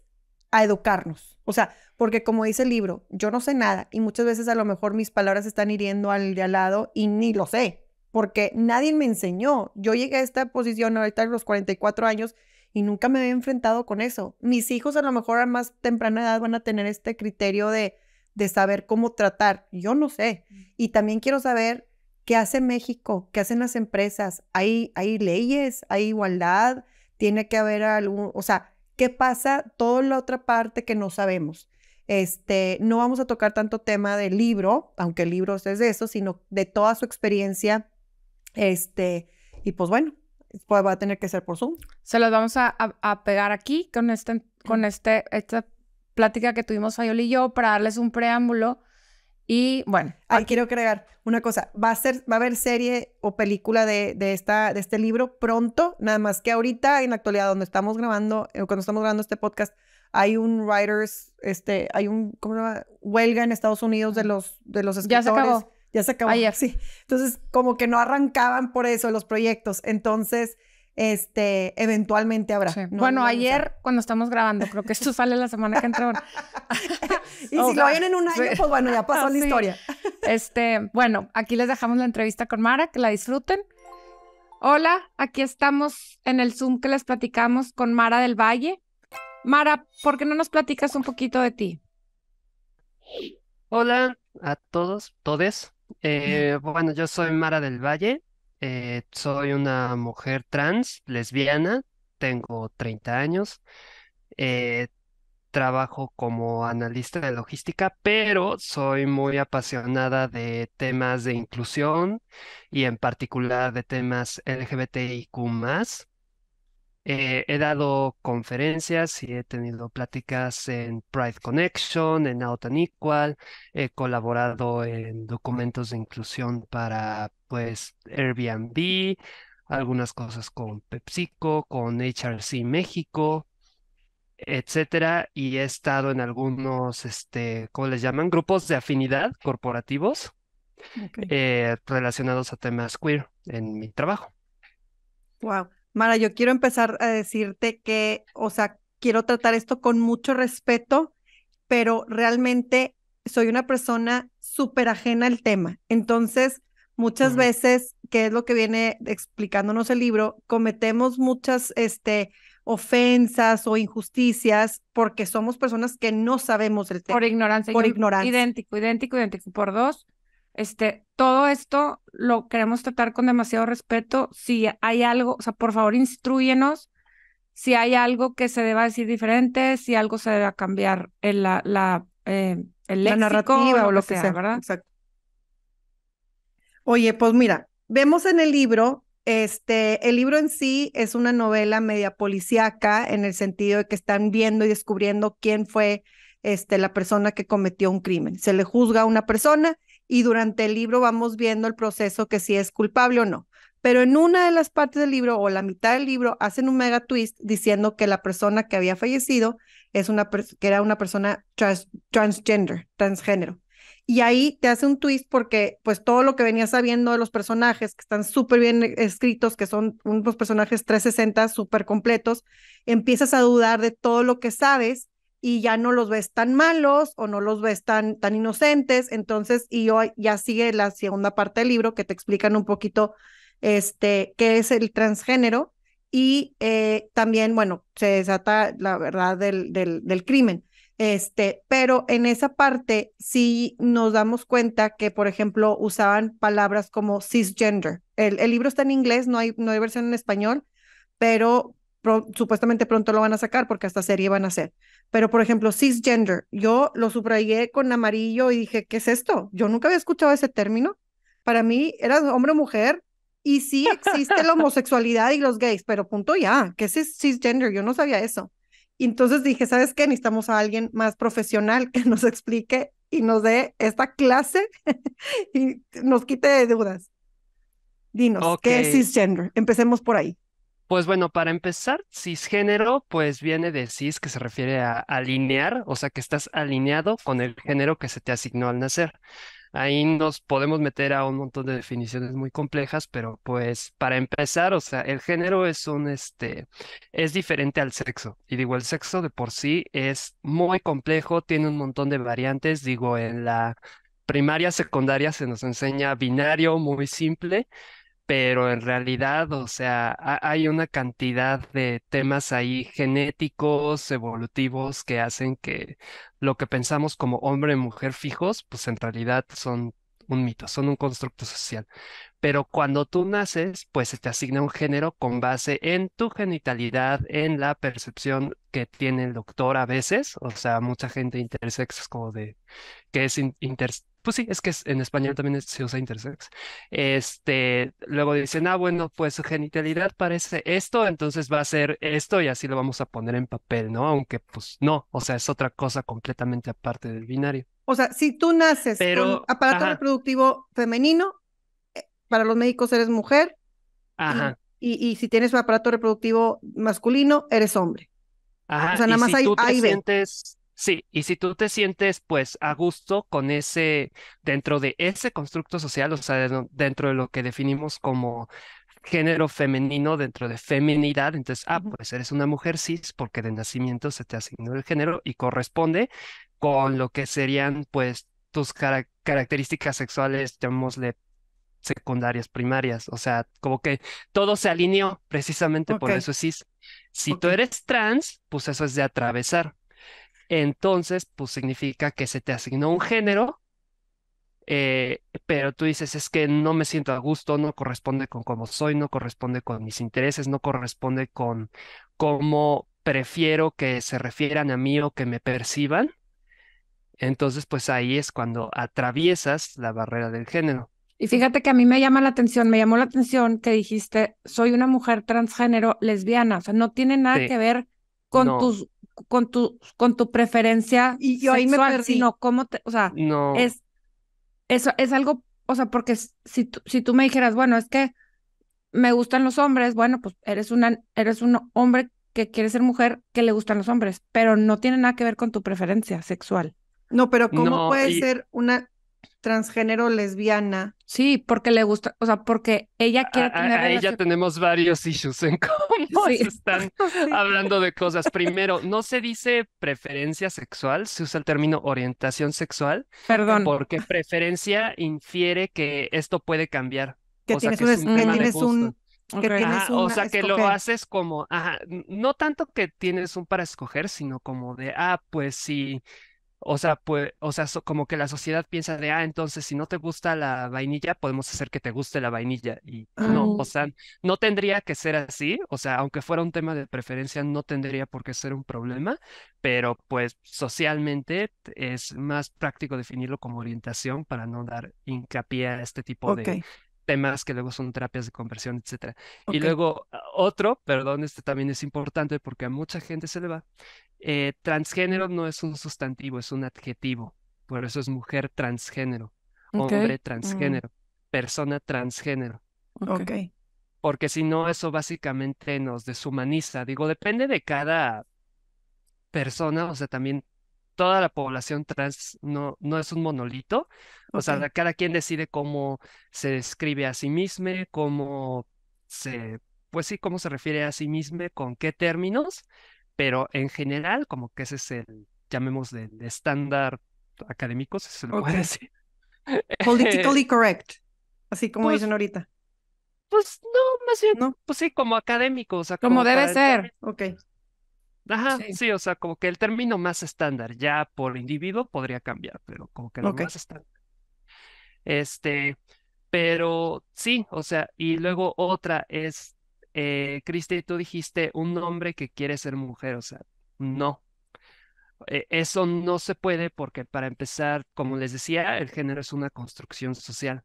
a educarnos. O sea, porque como dice el libro, yo no sé nada y muchas veces a lo mejor mis palabras están hiriendo al de al lado y ni lo sé, porque nadie me enseñó. Yo llegué a esta posición ahorita a los 44 años y nunca me había enfrentado con eso. Mis hijos a lo mejor a más temprana edad van a tener este criterio de saber cómo tratar. Yo no sé. Y también quiero saber ¿qué hace México? ¿Qué hacen las empresas? ¿Hay leyes? ¿Hay igualdad? ¿Tiene que haber algún...? O sea, ¿qué pasa? Toda la otra parte que no sabemos. No vamos a tocar tanto tema del libro, aunque el libro es de eso, sino de toda su experiencia. Y pues bueno, pues va a tener que ser por Zoom. Se los vamos a pegar aquí con esta plática que tuvimos Fabiola y yo para darles un preámbulo. Y bueno. Quiero agregar una cosa. Va a haber serie o película de este libro pronto, nada más que ahorita en la actualidad cuando estamos grabando este podcast, hay un writers, ¿cómo se llama? Huelga en Estados Unidos de los escritores. Ya se acabó. Ayer. Sí. Entonces, como que no arrancaban por eso los proyectos. Entonces, eventualmente habrá. Sí. Bueno, ayer cuando estamos grabando, creo que esto sale la semana que entra. Y si lo oyen en un año, pues bueno, ya pasó la historia. Bueno, aquí les dejamos la entrevista con Mara, que la disfruten. Hola, aquí estamos en el Zoom que les platicamos con Mara del Valle. Mara, ¿por qué no nos platicas un poquito de ti? Hola a todos, todes. Bueno, yo soy Mara del Valle. Soy una mujer trans, lesbiana. Tengo 30 años. eh, Trabajo como analista de logística, pero soy muy apasionada de temas de inclusión y en particular de temas LGBTIQ+. He dado conferencias y he tenido pláticas en Pride Connection, en Out and Equal. He colaborado en documentos de inclusión para, pues, Airbnb, algunas cosas con PepsiCo, con HRC México, etcétera. Y he estado en algunos, ¿cómo les llaman? Grupos de afinidad corporativos, Ok. relacionados a temas queer en mi trabajo. Wow. Mara, yo quiero empezar a decirte que, o sea, quiero tratar esto con mucho respeto, pero realmente soy una persona súper ajena al tema. Entonces, muchas Ujú. veces, que es lo que viene explicándonos el libro, cometemos muchas, ofensas o injusticias porque somos personas que no sabemos el Por tema, ignorancia. por ignorancia. Idéntico. Por dos, todo esto lo queremos tratar con demasiado respeto. Si hay algo, o sea, por favor, instrúyenos si hay algo que se deba decir diferente, si algo se debe cambiar en el La léxico o narrativa lo o que lo que sea, sea. ¿verdad? Exacto. Oye, pues mira, vemos en el libro, el libro en sí es una novela media policíaca en el sentido de que están viendo y descubriendo quién fue, la persona que cometió un crimen. Se le juzga a una persona y durante el libro vamos viendo el proceso que si es culpable o no. Pero en una de las partes del libro o la mitad del libro hacen un mega twist diciendo que la persona que había fallecido que era una persona transgénero. Y ahí te hace un twist porque pues todo lo que venías sabiendo de los personajes, que están súper bien escritos, que son unos personajes 360 súper completos, empiezas a dudar de todo lo que sabes y ya no los ves tan malos o no los ves tan inocentes. Entonces, y hoy ya sigue la segunda parte del libro que te explican un poquito qué es el transgénero y también, bueno, se desata la verdad del crimen. Pero en esa parte sí nos damos cuenta que, por ejemplo, usaban palabras como cisgender. El libro está en inglés, no hay versión en español, pero supuestamente pronto lo van a sacar porque hasta serie van a hacer. Pero, por ejemplo, cisgender, yo lo subrayé con amarillo y dije, ¿qué es esto? Yo nunca había escuchado ese término. Para mí era hombre o mujer y sí existe la homosexualidad y los gays, pero punto ya, ¿qué es cisgender? Yo no sabía eso. Y entonces dije, ¿sabes qué? Necesitamos a alguien más profesional que nos explique y nos dé esta clase y nos quite de dudas. Dinos, Ok, ¿qué es cisgender? Empecemos por ahí. pues bueno, para empezar, cisgénero, pues viene de cis, que se refiere a alinear, o sea, que estás alineado con el género que se te asignó al nacer. Ahí nos podemos meter a un montón de definiciones muy complejas, pero pues para empezar, o sea, el género es diferente al sexo. Y digo, el sexo de por sí es muy complejo, tiene un montón de variantes. Digo, en la primaria, secundaria se nos enseña binario muy simple, pero en realidad, o sea, hay una cantidad de temas ahí genéticos, evolutivos, que hacen que lo que pensamos como hombre y mujer fijos, pues en realidad son un mito, son un constructo social. Pero cuando tú naces, pues se te asigna un género con base en tu genitalidad, en la percepción que tiene el doctor a veces, o sea, mucha gente intersex es como de que es pues sí, es que en español también se usa intersex. Luego dicen, ah, bueno, pues su genitalidad parece esto, entonces va a ser esto y así lo vamos a poner en papel, ¿no? Aunque pues no, o sea, es otra cosa completamente aparte del binario. O sea, si tú naces con Pero, aparato ajá, reproductivo femenino, para los médicos eres mujer y, ajá, y si tienes un aparato reproductivo masculino, eres hombre. O ajá, sea, nada y más si hay tú A te y B. sientes, sí, y si tú te sientes pues a gusto con dentro de ese constructo social, o sea, dentro de lo que definimos como género femenino dentro de feminidad, entonces, ah, Ujú. pues eres una mujer cis porque de nacimiento se te asignó el género y corresponde con lo que serían, pues, tus características sexuales, llamémosle secundarias, primarias, o sea, como que todo se alineó precisamente Ok, por eso es cis. Si ok. tú eres trans, pues eso es de atravesar. entonces pues significa que se te asignó un género, pero tú dices, es que no me siento a gusto, no corresponde con cómo soy, no corresponde con mis intereses, no corresponde con cómo prefiero que se refieran a mí o que me perciban. Entonces, pues ahí es cuando atraviesas la barrera del género. Y fíjate que a mí me llama la atención, me llamó la atención que dijiste, soy una mujer transgénero lesbiana, o sea, no tiene nada Sí, que ver con no, tus, con tu preferencia Y yo ahí me sexual, perdí. sino cómo te, o sea, no, es, eso es algo, o sea, porque si tú me dijeras, bueno, es que me gustan los hombres, bueno, pues eres un hombre que quiere ser mujer que le gustan los hombres, pero no tiene nada que ver con tu preferencia sexual. No, pero ¿cómo no, puede y ser una transgénero lesbiana? Sí, porque le gusta, o sea, porque ella quiere tener ahí ya relación. tenemos varios issues en cómo Sí, se están Sí. hablando de cosas. Primero, no se dice preferencia sexual, se usa el término orientación sexual, Ok. perdón. porque preferencia infiere que esto puede cambiar, Que o sea, tienes que es un que tema de tienes gusto. que Ok. tienes Ajá, o una sea, que lo escoger. haces como, ajá, no tanto que tienes un para escoger, sino como de, pues sí, o sea, pues, o sea, como que la sociedad piensa de, entonces si no te gusta la vainilla, podemos hacer que te guste la vainilla. Y no, Mm, o sea, no tendría que ser así, o sea, aunque fuera un tema de preferencia, no tendría por qué ser un problema, pero pues socialmente es más práctico definirlo como orientación para no dar hincapié a este tipo Ok, de temas que luego son terapias de conversión, etcétera. Y ok. luego otro, perdón, este también es importante porque a mucha gente se le va. Transgénero no es un sustantivo, es un adjetivo. Por eso es mujer transgénero, ok. hombre Mm, transgénero, persona transgénero. Ok. ok. Porque si no, eso básicamente nos deshumaniza. Digo, depende de cada persona, o sea, también toda la población trans no es un monolito. O Ok. sea, cada quien decide cómo se describe a sí mismo, cómo se, pues sí, cómo se refiere a sí mismo, con qué términos, pero en general, como que ese es el, llamémosle, el estándar académico, si se le puede Ok. decir. Politically correct. Así como dicen Pues, ahorita. pues no, más bien, ¿No? pues sí, como académico, o sea, Como como debe para el ser. término. Ok. Ajá, Sí. sí, o sea, como que el término más estándar, ya por individuo podría cambiar, pero como que lo Ok. más estándar. Este, pero sí, o sea, y luego otra es, Cristi, tú dijiste un hombre que quiere ser mujer, o sea, no, eso no se puede porque para empezar, como les decía, el género es una construcción social.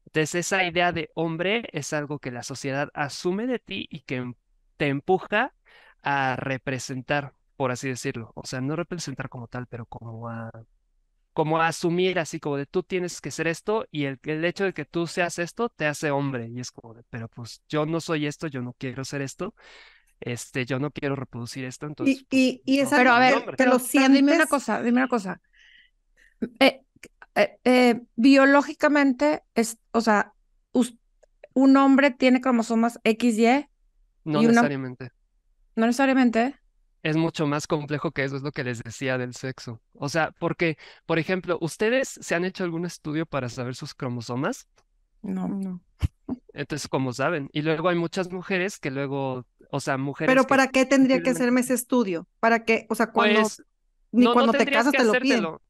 Entonces, esa idea de hombre es algo que la sociedad asume de ti y que te empuja a representar, por así decirlo. O sea, no representar como tal, pero como a asumir así como de tú tienes que ser esto y el hecho de que tú seas esto te hace hombre. Y es como de, pero pues yo no soy esto, yo no quiero ser esto, yo no quiero reproducir esto, entonces pues Y es no Pero a algo soy ver, hombre. que lo pero sientes. dime una cosa. Eh, biológicamente o sea, us- un hombre tiene cromosomas XY No y una, necesariamente. no necesariamente. Es mucho más complejo que eso, es lo que les decía del sexo. O sea, porque, por ejemplo, ¿ustedes se han hecho algún estudio para saber sus cromosomas? No. No. Entonces, ¿cómo saben? Y luego hay muchas mujeres que luego, o sea, mujeres Pero que ¿para qué tendría que posiblemente, hacerme ese estudio? ¿Para qué? O sea, pues, ni no cuando te tendrías casas que te lo piden. hacértelo.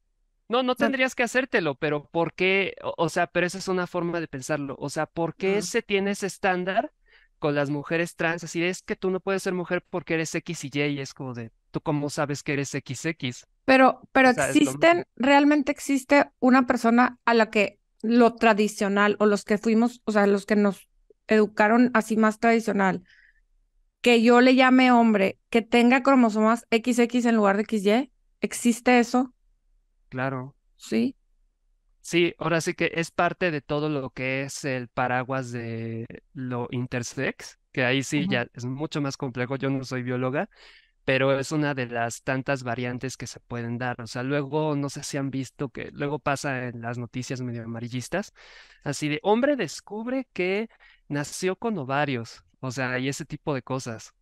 No O sea, tendrías que hacértelo, pero ¿por qué? O sea, pero esa es una forma de pensarlo. O sea, ¿por qué mm, se tiene ese estándar con las mujeres trans? Así de, es que tú no puedes ser mujer porque eres X y Y, y es como de, ¿tú cómo sabes que eres XX? Pero O sea, es lo mismo. realmente existe una persona a la que lo tradicional o los que fuimos, o sea, los que nos educaron así más tradicional, que yo le llame hombre, que tenga cromosomas XX en lugar de XY, ¿existe eso? Claro. Sí. Sí, ahora sí que es parte de todo lo que es el paraguas de lo intersex, que ahí sí Ujú. ya es mucho más complejo. Yo no soy bióloga, pero es una de las tantas variantes que se pueden dar. O sea, luego no sé si han visto que luego pasa en las noticias medio amarillistas, así de hombre descubre que nació con ovarios, o sea, y ese tipo de cosas.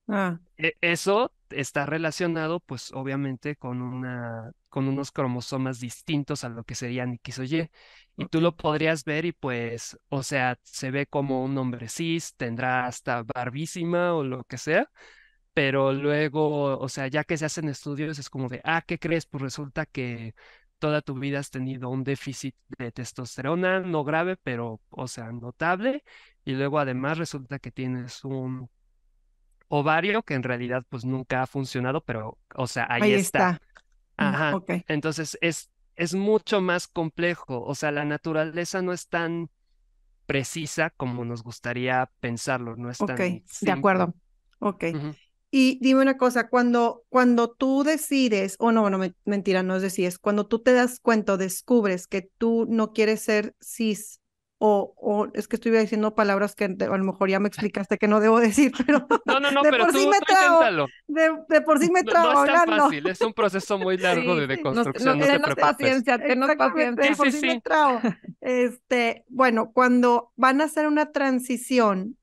ah, Eso está relacionado, pues, obviamente, con unos cromosomas distintos a lo que serían X o Y. Y ok. tú lo podrías ver y, pues, o sea, se ve como un hombre cis, tendrá hasta barbísima o lo que sea, pero luego, o sea, ya que se hacen estudios, es como de, ah, ¿qué crees? Pues resulta que toda tu vida has tenido un déficit de testosterona, no grave, pero, o sea, notable, y luego además resulta que tienes un ovario que en realidad pues nunca ha funcionado, pero, o sea, ahí Ahí está. está. Ajá. Ok, Entonces es mucho más complejo, o sea, la naturaleza no es tan precisa como nos gustaría pensarlo, no es ok, tan de simple. acuerdo. Ok. Ujú. Y dime una cosa, cuando tú decides, o no, bueno, mentira, no es decides, cuando tú te das cuenta o descubres que tú no quieres ser cis, o es que estoy diciendo palabras que a lo mejor ya me explicaste que no debo decir, pero No, de pero por sí tú me trabo, inténtalo. de por sí me No, no trabo es tan hablando. fácil, es un proceso muy largo de Sí, Sí, deconstrucción, no te tenos preocupes. paciencia, tenos exactamente, de Sí, paciencia. por sí, sí me sí. trabo. Bueno, cuando van a hacer una transición,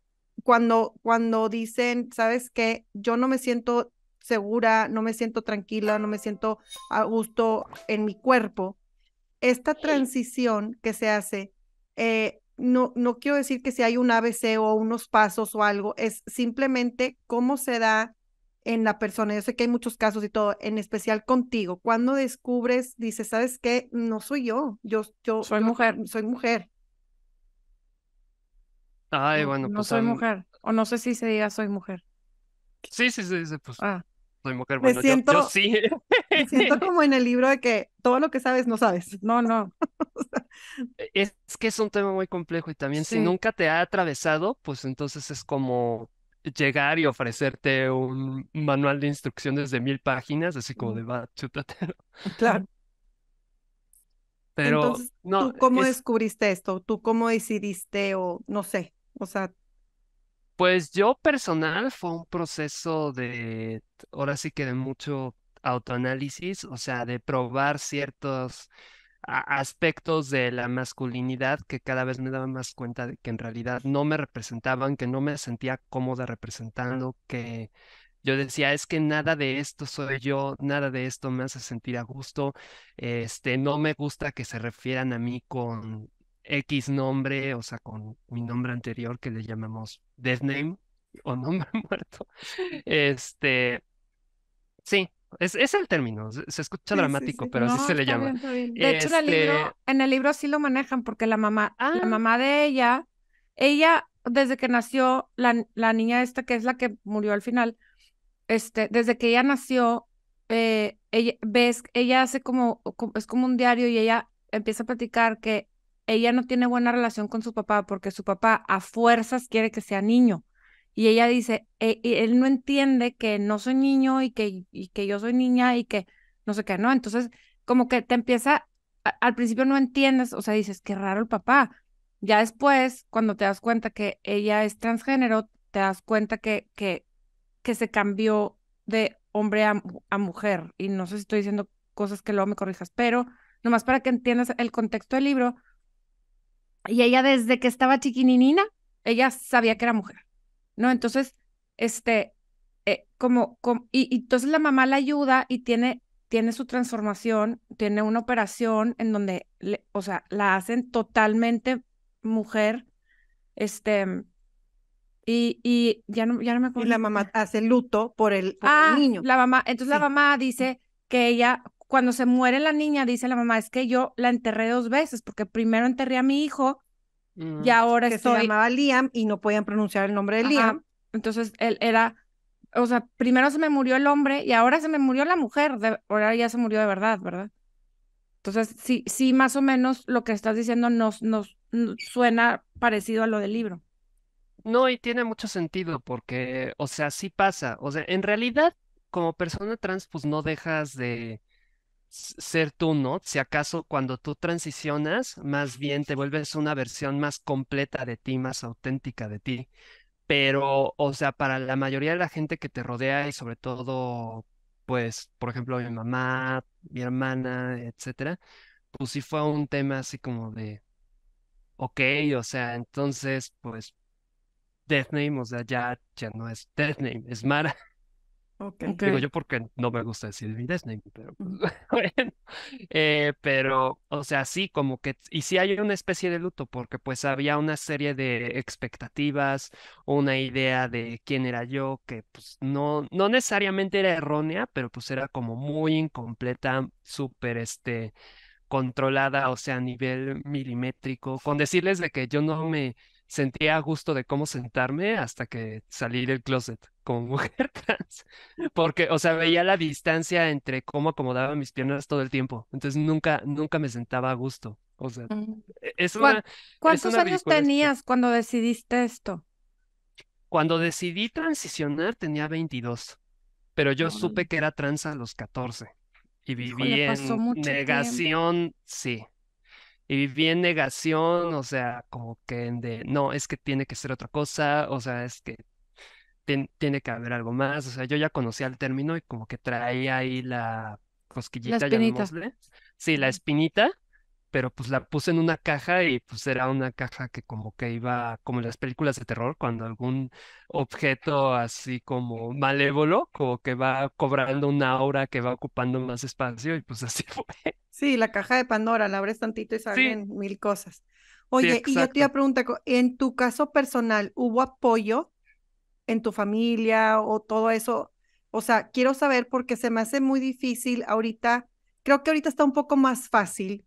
cuando dicen, ¿sabes qué? Yo no me siento segura, no me siento tranquila, no me siento a gusto en mi cuerpo. Esta transición que se hace, no quiero decir que si hay un ABC o unos pasos o algo, es simplemente cómo se da en la persona. Yo sé que hay muchos casos y todo, en especial contigo. Cuando descubres, dices, ¿sabes qué? No soy Soy mujer. soy mujer. Ay, No, bueno, no pues soy mujer. O no sé si se diga soy mujer. sí, sí, sí, sí, pues Ah, soy mujer. Me Bueno, yo siento, sí. me siento como en el libro de que todo lo que sabes no sabes. no, no. Es que es un tema muy complejo y también si Sí. nunca te ha atravesado, pues entonces es como llegar y ofrecerte un manual de instrucciones de 1000 páginas, así como de va, chútatelo. Claro. Pero Entonces, no, ¿tú cómo es, descubriste esto? ¿Tú cómo decidiste o no sé? O sea, pues yo personal fue un proceso de, ahora sí que de mucho autoanálisis, o sea, de probar ciertos aspectos de la masculinidad que cada vez me daba más cuenta de que en realidad no me representaban, que no me sentía cómoda representando, que yo decía, es que nada de esto soy yo, nada de esto me hace sentir a gusto, no me gusta que se refieran a mí con X nombre, o sea, con mi nombre anterior que le llamamos death name o nombre muerto. Este, sí, es el término, se escucha sí, sí, dramático, sí. pero así No, se le está llama. bien, está bien. De hecho, Este, en el libro sí lo manejan porque la ah, mamá de ella, desde que nació, la niña esta que es la que murió al final, desde que ella nació, ella hace es como un diario y ella empieza a platicar que ella no tiene buena relación con su papá porque su papá a fuerzas quiere que sea niño. Y ella dice, él no entiende que no soy niño y que yo soy niña y que no sé qué, ¿no? Entonces, como que te empieza, al principio no entiendes, o sea, dices, qué raro el papá. Ya después, cuando te das cuenta que ella es transgénero, te das cuenta que se cambió de hombre a mujer. Y no sé si estoy diciendo cosas que luego me corrijas, pero nomás para que entiendas el contexto del libro. Y ella desde que estaba chiquininina, ella sabía que era mujer, ¿no? Entonces, este, y entonces la mamá la ayuda y tiene su transformación, tiene una operación en donde, o sea, la hacen totalmente mujer, este, y ya no me Y acuerdo. la mamá hace luto por el Ah, niño. la mamá, entonces la Sí. mamá dice que ella, cuando se muere la niña, dice la mamá, es que yo la enterré dos veces, porque primero enterré a mi hijo y mm, ahora Que se estoy, llamaba Liam y no podían pronunciar el nombre de ajá, Liam. entonces él era, o sea, primero se me murió el hombre y ahora se me murió la mujer, ahora ya se murió de verdad, ¿verdad? Entonces, sí, sí, más o menos lo que estás diciendo nos suena parecido a lo del libro. no, y tiene mucho sentido porque, o sea, sí pasa. O sea, en realidad, como persona trans, pues no dejas de ser tú, ¿no? Si acaso cuando tú transicionas, más bien te vuelves una versión más completa de ti, más auténtica de ti. Pero, o sea, para la mayoría de la gente que te rodea y sobre todo, pues, por ejemplo, mi mamá, mi hermana, etcétera, pues sí fue un tema así como de, ok, o sea, entonces, pues, Death Name, o sea, ya no es Death Name, es Mara. Ok. Digo Ok. yo porque no me gusta decir Disney, pero pues, Ujú. bueno. Pero, o sea, sí, como que, y sí hay una especie de luto, porque pues había una serie de expectativas, una idea de quién era yo, que pues no necesariamente era errónea, pero pues era como muy incompleta, súper, controlada, o sea, a nivel milimétrico, con decirles de que yo no me sentía a gusto de cómo sentarme hasta que salí del closet como mujer trans, porque, o sea, veía la distancia entre cómo acomodaba mis piernas todo el tiempo, entonces nunca me sentaba a gusto, o sea, Mm. e- es ¿Cuán- una, es ¿Cuántos una años ridiculez. tenías cuando decidiste esto? Cuando decidí transicionar tenía 22, pero yo supe Órale. que era trans a los 14 y Híjole, viví pasó en mucho tiempo. negación, sí. Y viví en negación, o sea, como que no, es que tiene que ser otra cosa, o sea, es que tiene que haber algo más, o sea, yo ya conocía el término y como que traía ahí la La cosquillita, espinita. llamémosle, sí, la espinita, pero pues la puse en una caja y pues era una caja que como que iba, como en las películas de terror, cuando algún objeto así como malévolo, como que va cobrando una aura que va ocupando más espacio y pues así fue. Sí, la caja de Pandora, la abres tantito y Sí, salen mil cosas. sí, Oye, y yo te iba a exacto. preguntar, en tu caso personal, ¿hubo apoyo en tu familia o todo eso? O sea, quiero saber porque se me hace muy difícil ahorita. Creo que ahorita está un poco más fácil,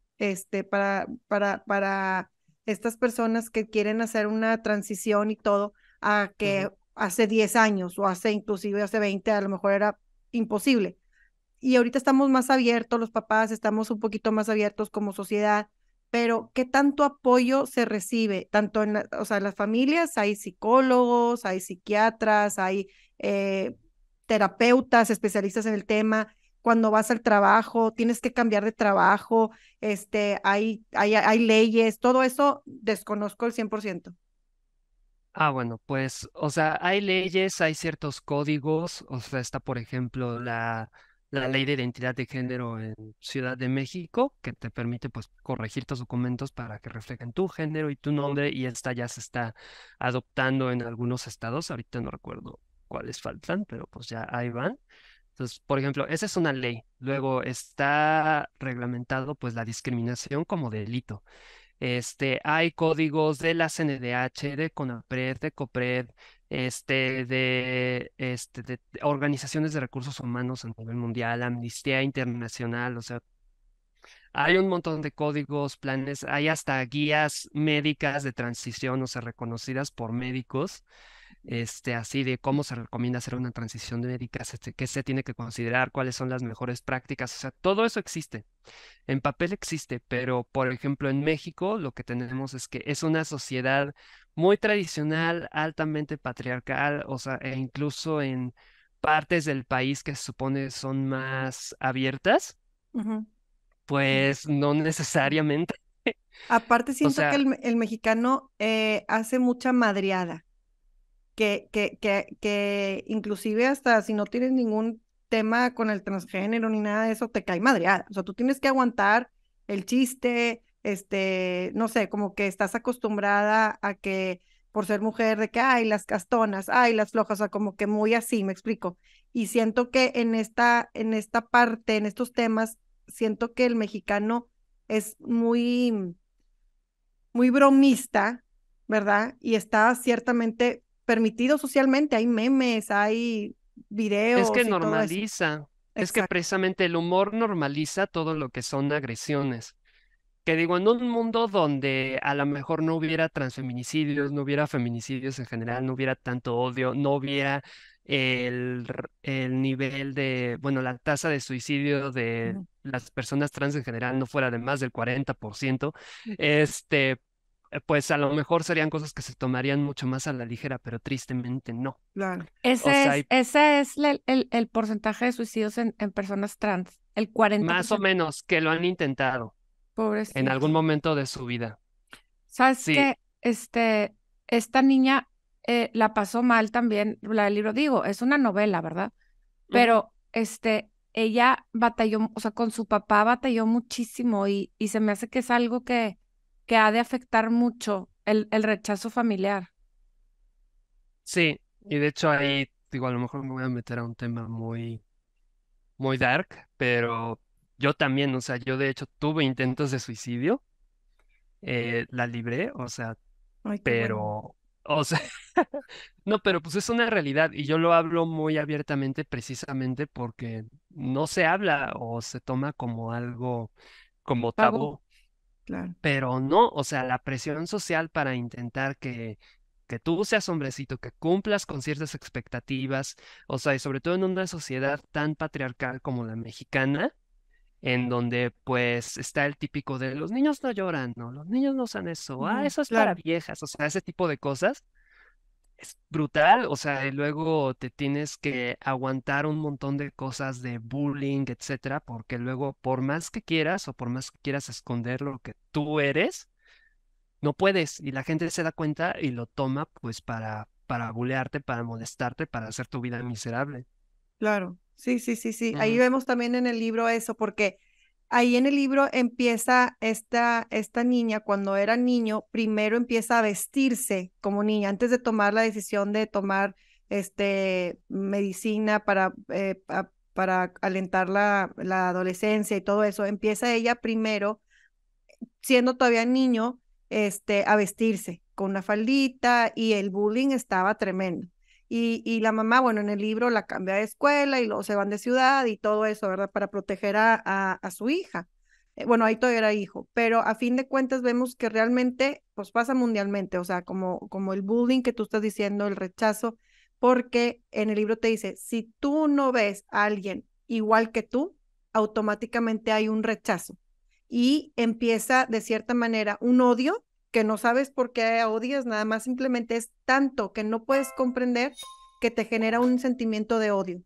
para estas personas que quieren hacer una transición y todo, a que Ujú. hace 10 años o hace inclusive hace 20 a lo mejor era imposible. Y ahorita estamos más abiertos, los papás estamos un poquito más abiertos como sociedad, pero ¿qué tanto apoyo se recibe? Tanto o sea, en las familias hay psicólogos, hay psiquiatras, hay eh, terapeutas, especialistas en el tema. Cuando vas al trabajo, tienes que cambiar de trabajo, hay leyes, todo eso desconozco el 100%. Ah, bueno, pues, o sea, hay leyes, hay ciertos códigos, o sea, está, por ejemplo, la ley de identidad de género en Ciudad de México, que te permite, pues, corregir tus documentos para que reflejen tu género y tu nombre, y esta ya se está adoptando en algunos estados, ahorita no recuerdo cuáles faltan, pero pues ya ahí van. Entonces, por ejemplo, esa es una ley. Luego está reglamentado, pues, la discriminación como delito. Hay códigos de la CNDH, de CONAPRED, de COPRED, de organizaciones de recursos humanos a nivel mundial, Amnistía Internacional, o sea, hay un montón de códigos, planes, hay hasta guías médicas de transición, o sea, reconocidas por médicos, así de cómo se recomienda hacer una transición médica, qué se tiene que considerar, cuáles son las mejores prácticas, o sea, todo eso existe. En papel existe, pero por ejemplo en México lo que tenemos es que es una sociedad muy tradicional, altamente patriarcal, o sea, e incluso en partes del país que se supone son más abiertas, Ujú. pues no necesariamente. Aparte, O siento que sea, el mexicano hace mucha madreada. Que inclusive hasta si no tienes ningún tema con el transgénero ni nada de eso, te cae madreada. O sea, tú tienes que aguantar el chiste, no sé, como que estás acostumbrada a que por ser mujer, de que, ay, las castonas, ay, las flojas, o sea, como que muy así, me explico. Y siento que en esta parte, en estos temas, siento que el mexicano es muy bromista, ¿verdad? Y está ciertamente permitido socialmente. Hay memes, hay es que videos y todo eso. normaliza, es que Exacto. precisamente el humor normaliza todo lo que son agresiones. Que digo, en un mundo donde a lo mejor no hubiera transfeminicidios, no hubiera feminicidios en general, no hubiera tanto odio, no hubiera el nivel de, bueno, la tasa de suicidio de Ujú. las personas trans en general no fuera de más del 40%, pues a lo mejor serían cosas que se tomarían mucho más a la ligera, pero tristemente no. Claro. O Ese sea, es, ese es el porcentaje de suicidios en personas trans, el más o 40%. menos que lo han intentado en algún Pobrecitos. momento de su vida. ¿Sabes Sí. qué? Esta niña la pasó mal también, la del libro, digo, es una novela, ¿verdad? Ujú. Pero ella batalló, o sea, con su papá batalló muchísimo y se me hace que es algo que ha de afectar mucho el rechazo familiar. Sí, y de hecho ahí digo, a lo mejor me voy a meter a un tema muy, muy dark, pero yo también, o sea, yo de hecho tuve intentos de suicidio, la libré, o sea, Ay, qué bueno. pero, o sea, no, pero pues es una realidad y yo lo hablo muy abiertamente precisamente porque no se habla o se toma como algo, como Tabú, tabú. claro. Pero no, o sea, la presión social para intentar que tú seas hombrecito, que cumplas con ciertas expectativas, o sea, y sobre todo en una sociedad tan patriarcal como la mexicana, en donde pues está el típico de los niños no lloran, no, los niños no usan eso, Ujú, eso es para claro, viejas, o sea, ese tipo de cosas. Es brutal, o sea, y luego te tienes que aguantar un montón de cosas de bullying, etcétera, porque luego, por más que quieras o por más que quieras esconder lo que tú eres, no puedes y la gente se da cuenta y lo toma pues para bulearte, para molestarte, para hacer tu vida miserable. claro. Sí, sí, sí, sí. Ahí Ujú. vemos también en el libro eso, porque ahí en el libro empieza esta niña, cuando era niño, primero empieza a vestirse como niña, antes de tomar la decisión de tomar medicina para alentar la adolescencia y todo eso. Empieza ella primero siendo todavía niño, a vestirse con una faldita y el bullying estaba tremendo. Y la mamá, bueno, en el libro la cambia de escuela y luego se van de ciudad y todo eso, ¿verdad? Para proteger a su hija. Bueno, ahí todavía era hijo, pero a fin de cuentas vemos que realmente, pues pasa mundialmente, o sea, como el bullying que tú estás diciendo, el rechazo, porque en el libro te dice, si tú no ves a alguien igual que tú, automáticamente hay un rechazo y empieza de cierta manera un odio que no sabes por qué odias, nada más simplemente es tanto que no puedes comprender que te genera un sentimiento de odio.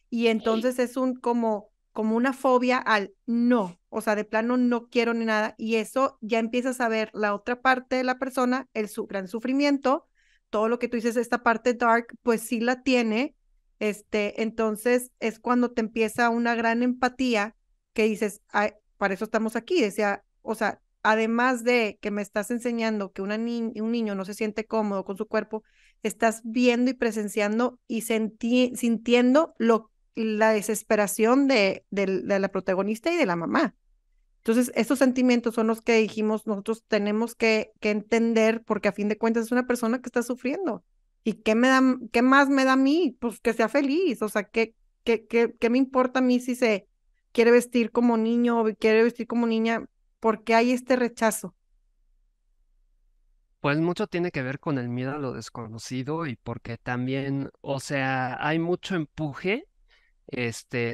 Y entonces es como una fobia al no, o sea, de plano no quiero ni nada. Y eso ya empiezas a ver la otra parte de la persona, el gran sufrimiento, todo lo que tú dices, esta parte dark, pues sí la tiene. Entonces es cuando te empieza una gran empatía que dices, ay, para eso estamos aquí, decía, o sea, además de que me estás enseñando que un niño no se siente cómodo con su cuerpo, estás viendo y presenciando y sintiendo la desesperación de la protagonista y de la mamá. Entonces, esos sentimientos son los que dijimos, nosotros tenemos que entender, porque a fin de cuentas es una persona que está sufriendo. ¿Y qué más me da a mí? Pues que sea feliz, o sea, ¿qué me importa a mí si se quiere vestir como niño o quiere vestir como niña? Porque hay este rechazo. Pues mucho tiene que ver con el miedo a lo desconocido y porque también, o sea, hay mucho empuje,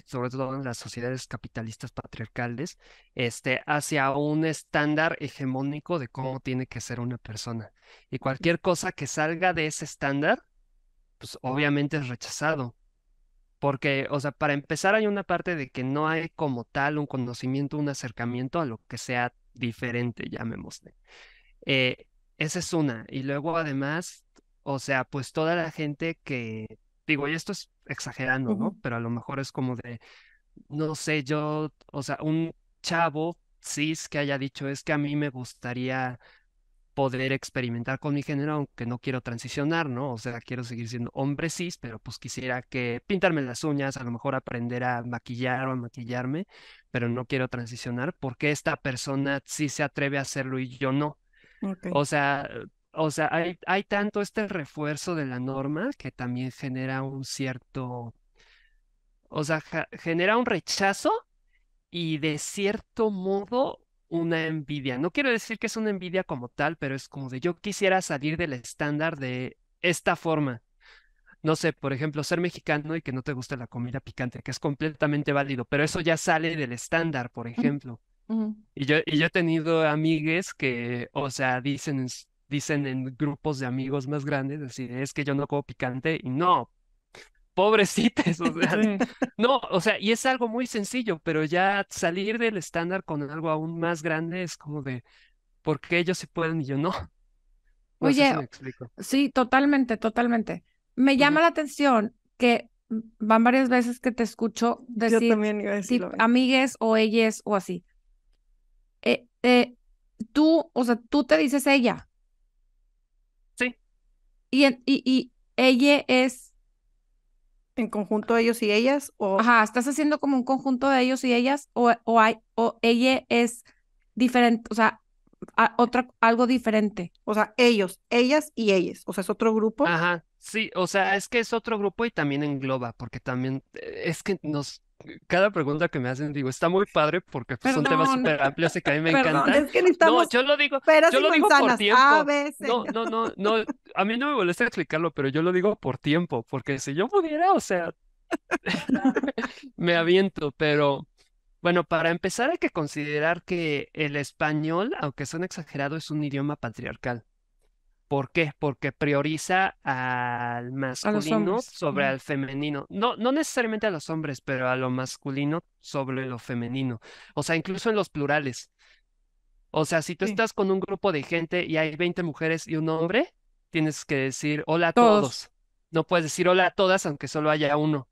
sobre todo en las sociedades capitalistas patriarcales, hacia un estándar hegemónico de cómo tiene que ser una persona. Y cualquier cosa que salga de ese estándar, pues obviamente es rechazado. Porque, o sea, para empezar hay una parte de que no hay como tal un conocimiento, un acercamiento a lo que sea diferente, llamémosle. Eh, Esa es una. Y luego además, o sea, pues toda la gente que, digo, y esto es exagerando, Ujú. ¿no? Pero a lo mejor es como de, no sé, yo, o sea, un chavo cis que haya dicho, es que a mí me gustaría poder experimentar con mi género, aunque no quiero transicionar, ¿no? O sea, quiero seguir siendo hombre cis, pero pues quisiera que pintarme las uñas, a lo mejor aprender a maquillar o a maquillarme, pero no quiero transicionar. ¿Por qué esta persona sí se atreve a hacerlo y yo no? Ok. O sea, hay tanto este refuerzo de la norma que también genera un cierto, o sea, genera un rechazo y de cierto modo una envidia. No quiero decir que es una envidia como tal, pero es como de yo quisiera salir del estándar de esta forma. No sé, por ejemplo, ser mexicano y que no te guste la comida picante, que es completamente válido, pero eso ya sale del estándar, por ejemplo. Ujú. Y yo he tenido amigues que, o sea, dicen en grupos de amigos más grandes, así, es que yo no como picante y no, pobrecitos, o sea, Sí. no, o sea, y es algo muy sencillo, pero ya salir del estándar con algo aún más grande es como de, ¿por qué ellos sí pueden y yo no? No sé si Oye, me explico. sí, totalmente, totalmente. Me Ujú. llama la atención que van varias veces que te escucho Yo decir también iba a decirlo. amigues o ellas o así. Eh, eh, tú, o sea, tú te dices ella Sí, y ella es en conjunto ellos y ellas, o, Ajá, estás haciendo como un conjunto de ellos y ellas, o ella es diferente, o sea, algo diferente. o sea, ellos, ellas y ellas. O sea, es otro grupo. Ajá, sí, o sea, es que es otro grupo y también engloba, porque también es que cada pregunta que me hacen, digo, está muy padre porque pues, son temas Perdón, súper amplios y que a mí me perdón. encantan. Es que No, necesitamos peras yo y lo digo por manzanas, A, tiempo. B, C. No, a mí no me molesta explicarlo, pero yo lo digo por tiempo, porque si yo pudiera, o sea, me aviento, pero bueno, para empezar hay que considerar que el español, aunque suene exagerado, es un idioma patriarcal. ¿Por qué? Porque prioriza al A los masculino hombres. sobre Ujú. al femenino. No necesariamente a los hombres, pero a lo masculino sobre lo femenino. O sea, incluso en los plurales. O sea, si tú Sí. estás con un grupo de gente y hay 20 mujeres y un hombre, tienes que decir hola a Todos. todos. No puedes decir hola a todas aunque solo haya uno.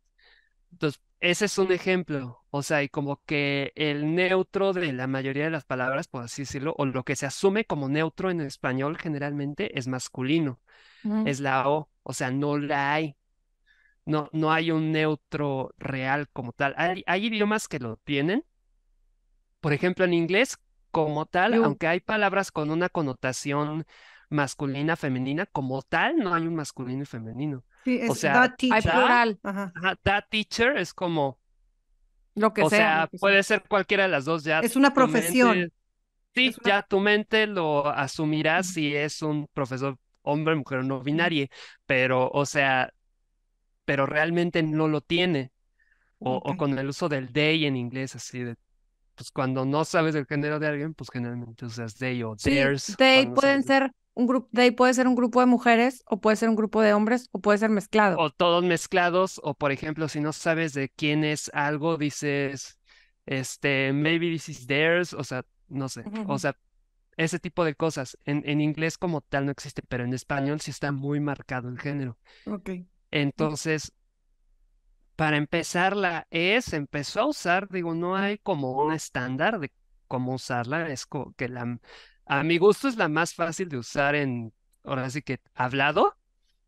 Entonces, ese es un ejemplo. O sea, y como que el neutro de la mayoría de las palabras, por así decirlo, o lo que se asume como neutro en español generalmente es masculino, Ujú. es la O. O sea, no la hay. No hay un neutro real como tal. Hay idiomas que lo tienen. Por ejemplo, en inglés, como tal, You. aunque hay palabras con una connotación masculina, femenina, como tal, no hay un masculino y femenino. Sí, O es sea, the Hay teacher. plural, Ajá. that teacher es como, lo que o sea. sea, puede ser cualquiera de las dos, ya Es una tu profesión. mente, sí, Es una... ya tu mente lo asumirá Ujú. si es un profesor hombre, mujer o no binario, pero, o sea, pero realmente no lo tiene. Ok. O con el uso del they en inglés, así de, pues cuando no sabes el género de alguien, pues generalmente usas they o Sí, theirs cuando no sabes. they puede ser un grupo de mujeres, o puede ser un grupo de hombres, o puede ser mezclado. O todos mezclados, o por ejemplo, si no sabes de quién es algo, dices, maybe this is theirs, o sea, no sé, o Ujú. sea, ese tipo de cosas. En inglés como tal no existe, pero en español sí está muy marcado el género. Ok. Entonces, para empezar, la E se empezó a usar, digo, no hay como un estándar de cómo usarla, es como que a mi gusto es la más fácil de usar ahora sí que hablado.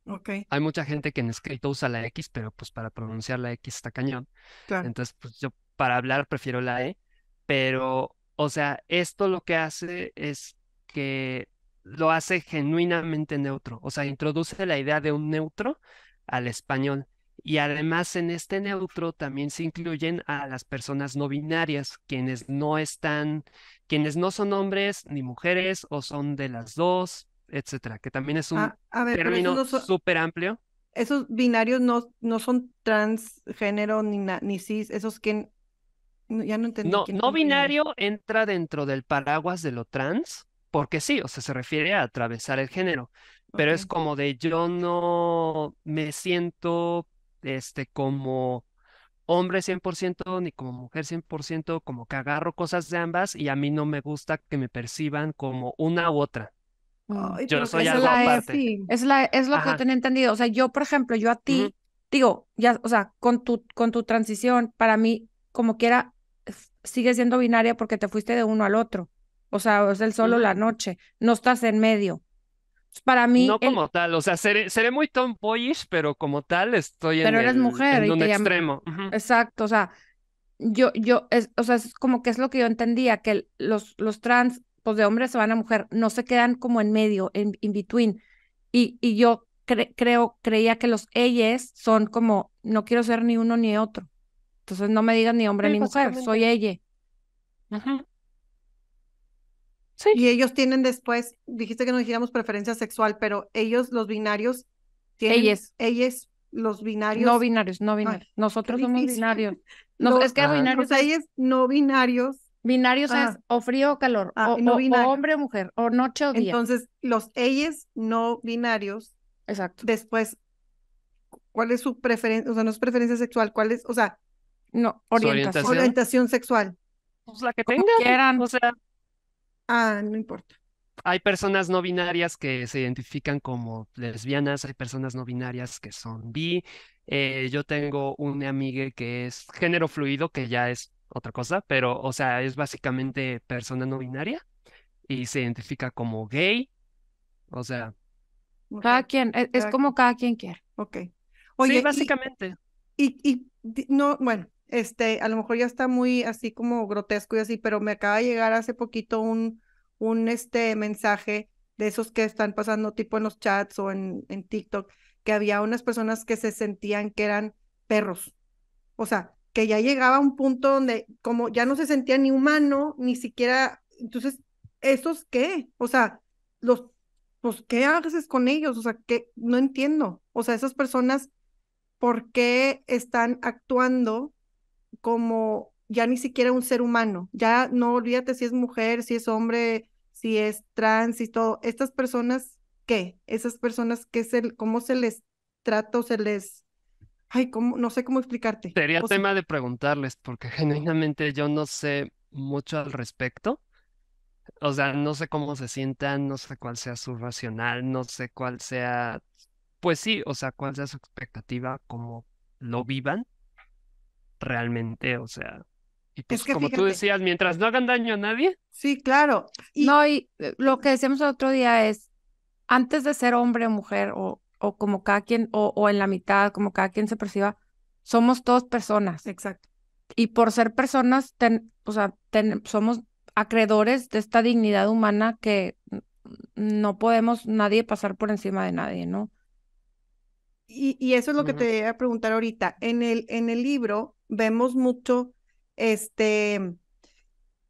Ok. Hay mucha gente que en escrito usa la X, pero pues para pronunciar la X está cañón. Claro. Entonces, pues yo para hablar prefiero la E, pero, o sea, esto lo que hace es que lo hace genuinamente neutro, o sea, introduce la idea de un neutro al español. Y además en este neutro también se incluyen a las personas no binarias, quienes no son hombres ni mujeres o son de las dos, etcétera, que también es un A ver, pero esos término no son, súper amplio. esos binarios no son transgénero ni cis, esos que ya no entendí quiénes No son binarios. binario entra dentro del paraguas de lo trans, porque sí, o sea, se refiere a atravesar el género, pero Ok. es como de yo no me siento como hombre 100% ni como mujer 100%, como que agarro cosas de ambas y a mí no me gusta que me perciban como una u otra. Mm. Ay, Yo pero soy ¿cómo Esa es le algo la E. haces aparte. así? Es lo que yo Ajá. tenía entendido. O sea, yo, por ejemplo, yo a Ujú. ti, digo, ya, o sea, con tu transición, para mí, como quiera, sigue siendo binaria porque te fuiste de uno al otro. O sea, es el sol o Ujú. la noche. No estás en medio. Para mí, No como tal, o sea, seré muy tomboyish, pero como tal estoy pero eres mujer en y un te llamas. extremo. Ujú. Exacto. O sea, o sea, es como que es lo que yo entendía, que los trans, pues de hombre se van a mujer, no se quedan como en medio, en in between. Y yo creía que los ellas son como, no quiero ser ni uno ni otro. Entonces no me digas ni hombre Sí, ni mujer, soy básicamente. ella. Ujú. Sí. Y ellos tienen después, dijiste que no dijéramos preferencia sexual, pero ellos, los binarios, tienen, Ellas, ellos, los binarios, no ay, binarios. qué Nosotros somos difícil. binarios. Es Los, que Ajá. los binarios es, ellos no binarios, binarios es ajá, o frío o calor, no o binarios. hombre o mujer, o noche o día. Entonces, los ellos no binarios, Exacto. después, ¿cuál es su preferencia? O sea, no es preferencia sexual, ¿cuál es? O sea, No, Su orientación. orientación, orientación sexual. pues la que Como tengan. quieran. O sea, Ah, no importa. hay personas no binarias que se identifican como lesbianas, hay personas no binarias que son bi. Yo tengo una amiga que es género fluido, que ya es otra cosa, pero, o sea, es básicamente persona no binaria y se identifica como gay. O sea, Ok, Cada quien, es cada como quien. cada quien quiere. Ok. sí, Oye, y básicamente. No, bueno, a lo mejor ya está muy así como grotesco y así, pero me acaba de llegar hace poquito un mensaje de esos que están pasando tipo en los chats o en TikTok, que había unas personas que se sentían que eran perros. O sea, que ya llegaba a un punto donde como ya no se sentía ni humano, ni siquiera, entonces, ¿esos qué? O sea, pues, ¿qué haces con ellos? O sea, que no entiendo. O sea, esas personas, ¿por qué están actuando como ya ni siquiera un ser humano? Ya no olvídate si es mujer, si es hombre, si es trans y todo. Estas personas, ¿qué? Esas personas, ¿cómo se les trata o se les... Ay, ¿cómo? No sé cómo explicarte. Sería O sea, tema de preguntarles, porque genuinamente yo no sé mucho al respecto. O sea, no sé cómo se sientan, no sé cuál sea su racional, no sé cuál sea, pues sí, o sea, cuál sea su expectativa, cómo lo vivan realmente, o sea, y es pues que como tú fíjate, decías, mientras no hagan daño a nadie, sí, claro. Y No, y lo que decíamos el otro día es, antes de ser hombre o mujer, o como cada quien, o en la mitad, como cada quien se perciba, somos todos personas. exacto. Y por ser personas, o sea, somos acreedores de esta dignidad humana que no podemos nadie pasar por encima de nadie, ¿no? Y eso es lo que ujú, te iba a preguntar ahorita. En el libro vemos mucho este,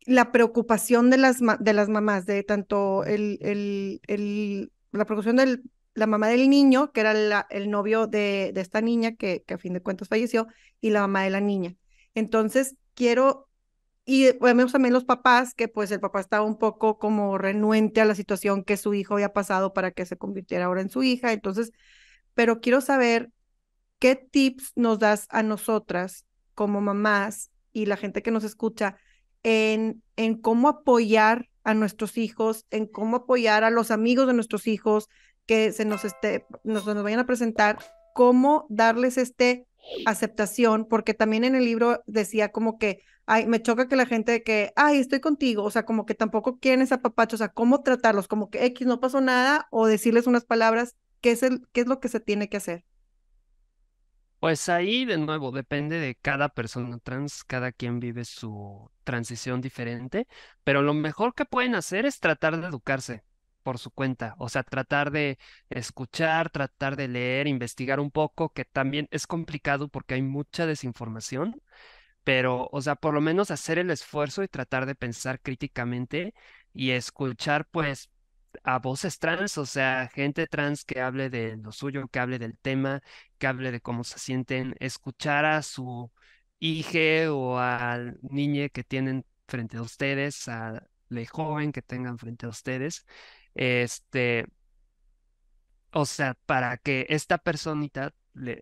la preocupación de las mamás, de tanto la preocupación de la mamá del niño, que era el novio de esta niña que a fin de cuentas falleció, y la mamá de la niña. Entonces, y vemos también los papás, que pues el papá estaba un poco como renuente a la situación que su hijo había pasado para que se convirtiera ahora en su hija. Entonces, pero quiero saber qué tips nos das a nosotras como mamás y la gente que nos escucha en cómo apoyar a nuestros hijos, en cómo apoyar a los amigos de nuestros hijos que nos vayan a presentar, cómo darles aceptación, porque también en el libro decía como que, ay, me choca que la gente que, ay, estoy contigo, o sea, como que tampoco quieren ese apapacho, o sea, cómo tratarlos, como que X no pasó nada, o decirles unas palabras, qué es lo que se tiene que hacer. pues ahí de nuevo depende de cada persona trans, cada quien vive su transición diferente, pero lo mejor que pueden hacer es tratar de educarse por su cuenta, o sea, tratar de escuchar, tratar de leer, investigar un poco, que también es complicado porque hay mucha desinformación, pero, o sea, por lo menos hacer el esfuerzo y tratar de pensar críticamente y escuchar, pues, a voces trans, o sea, gente trans que hable de lo suyo, que hable del tema, que hable de cómo se sienten, escuchar a su hija o al niño que tienen frente a ustedes, a la joven que tengan frente a ustedes, este, o sea, para que esta personita,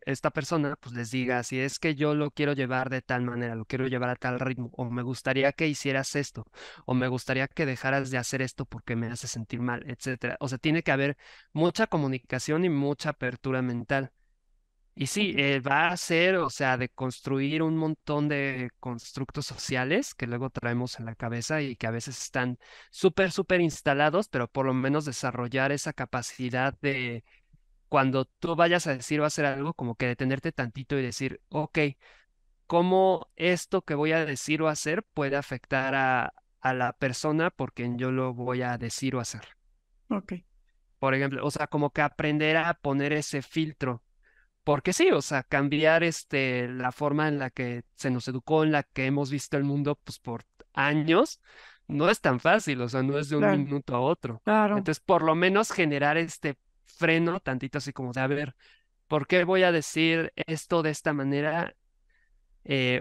esta persona, pues les diga, si es que yo lo quiero llevar de tal manera, lo quiero llevar a tal ritmo, o me gustaría que hicieras esto, o me gustaría que dejaras de hacer esto porque me hace sentir mal, etcétera. O sea, tiene que haber mucha comunicación y mucha apertura mental. Y sí, Ok. va a ser, o sea, de construir un montón de constructos sociales que luego traemos en la cabeza y que a veces están súper, súper instalados, pero por lo menos desarrollar esa capacidad de cuando tú vayas a decir o hacer algo, como que detenerte tantito y decir, ok, ¿cómo esto que voy a decir o hacer puede afectar a la persona por quien yo lo voy a decir o hacer? Ok. Por ejemplo, o sea, como que aprender a poner ese filtro. Porque sí, o sea, cambiar la forma en la que se nos educó, en la que hemos visto el mundo, pues por años, no es tan fácil, o sea, no es de un Claro, minuto a otro. claro. Entonces, por lo menos generar este freno tantito así como de, a ver, ¿por qué voy a decir esto de esta manera?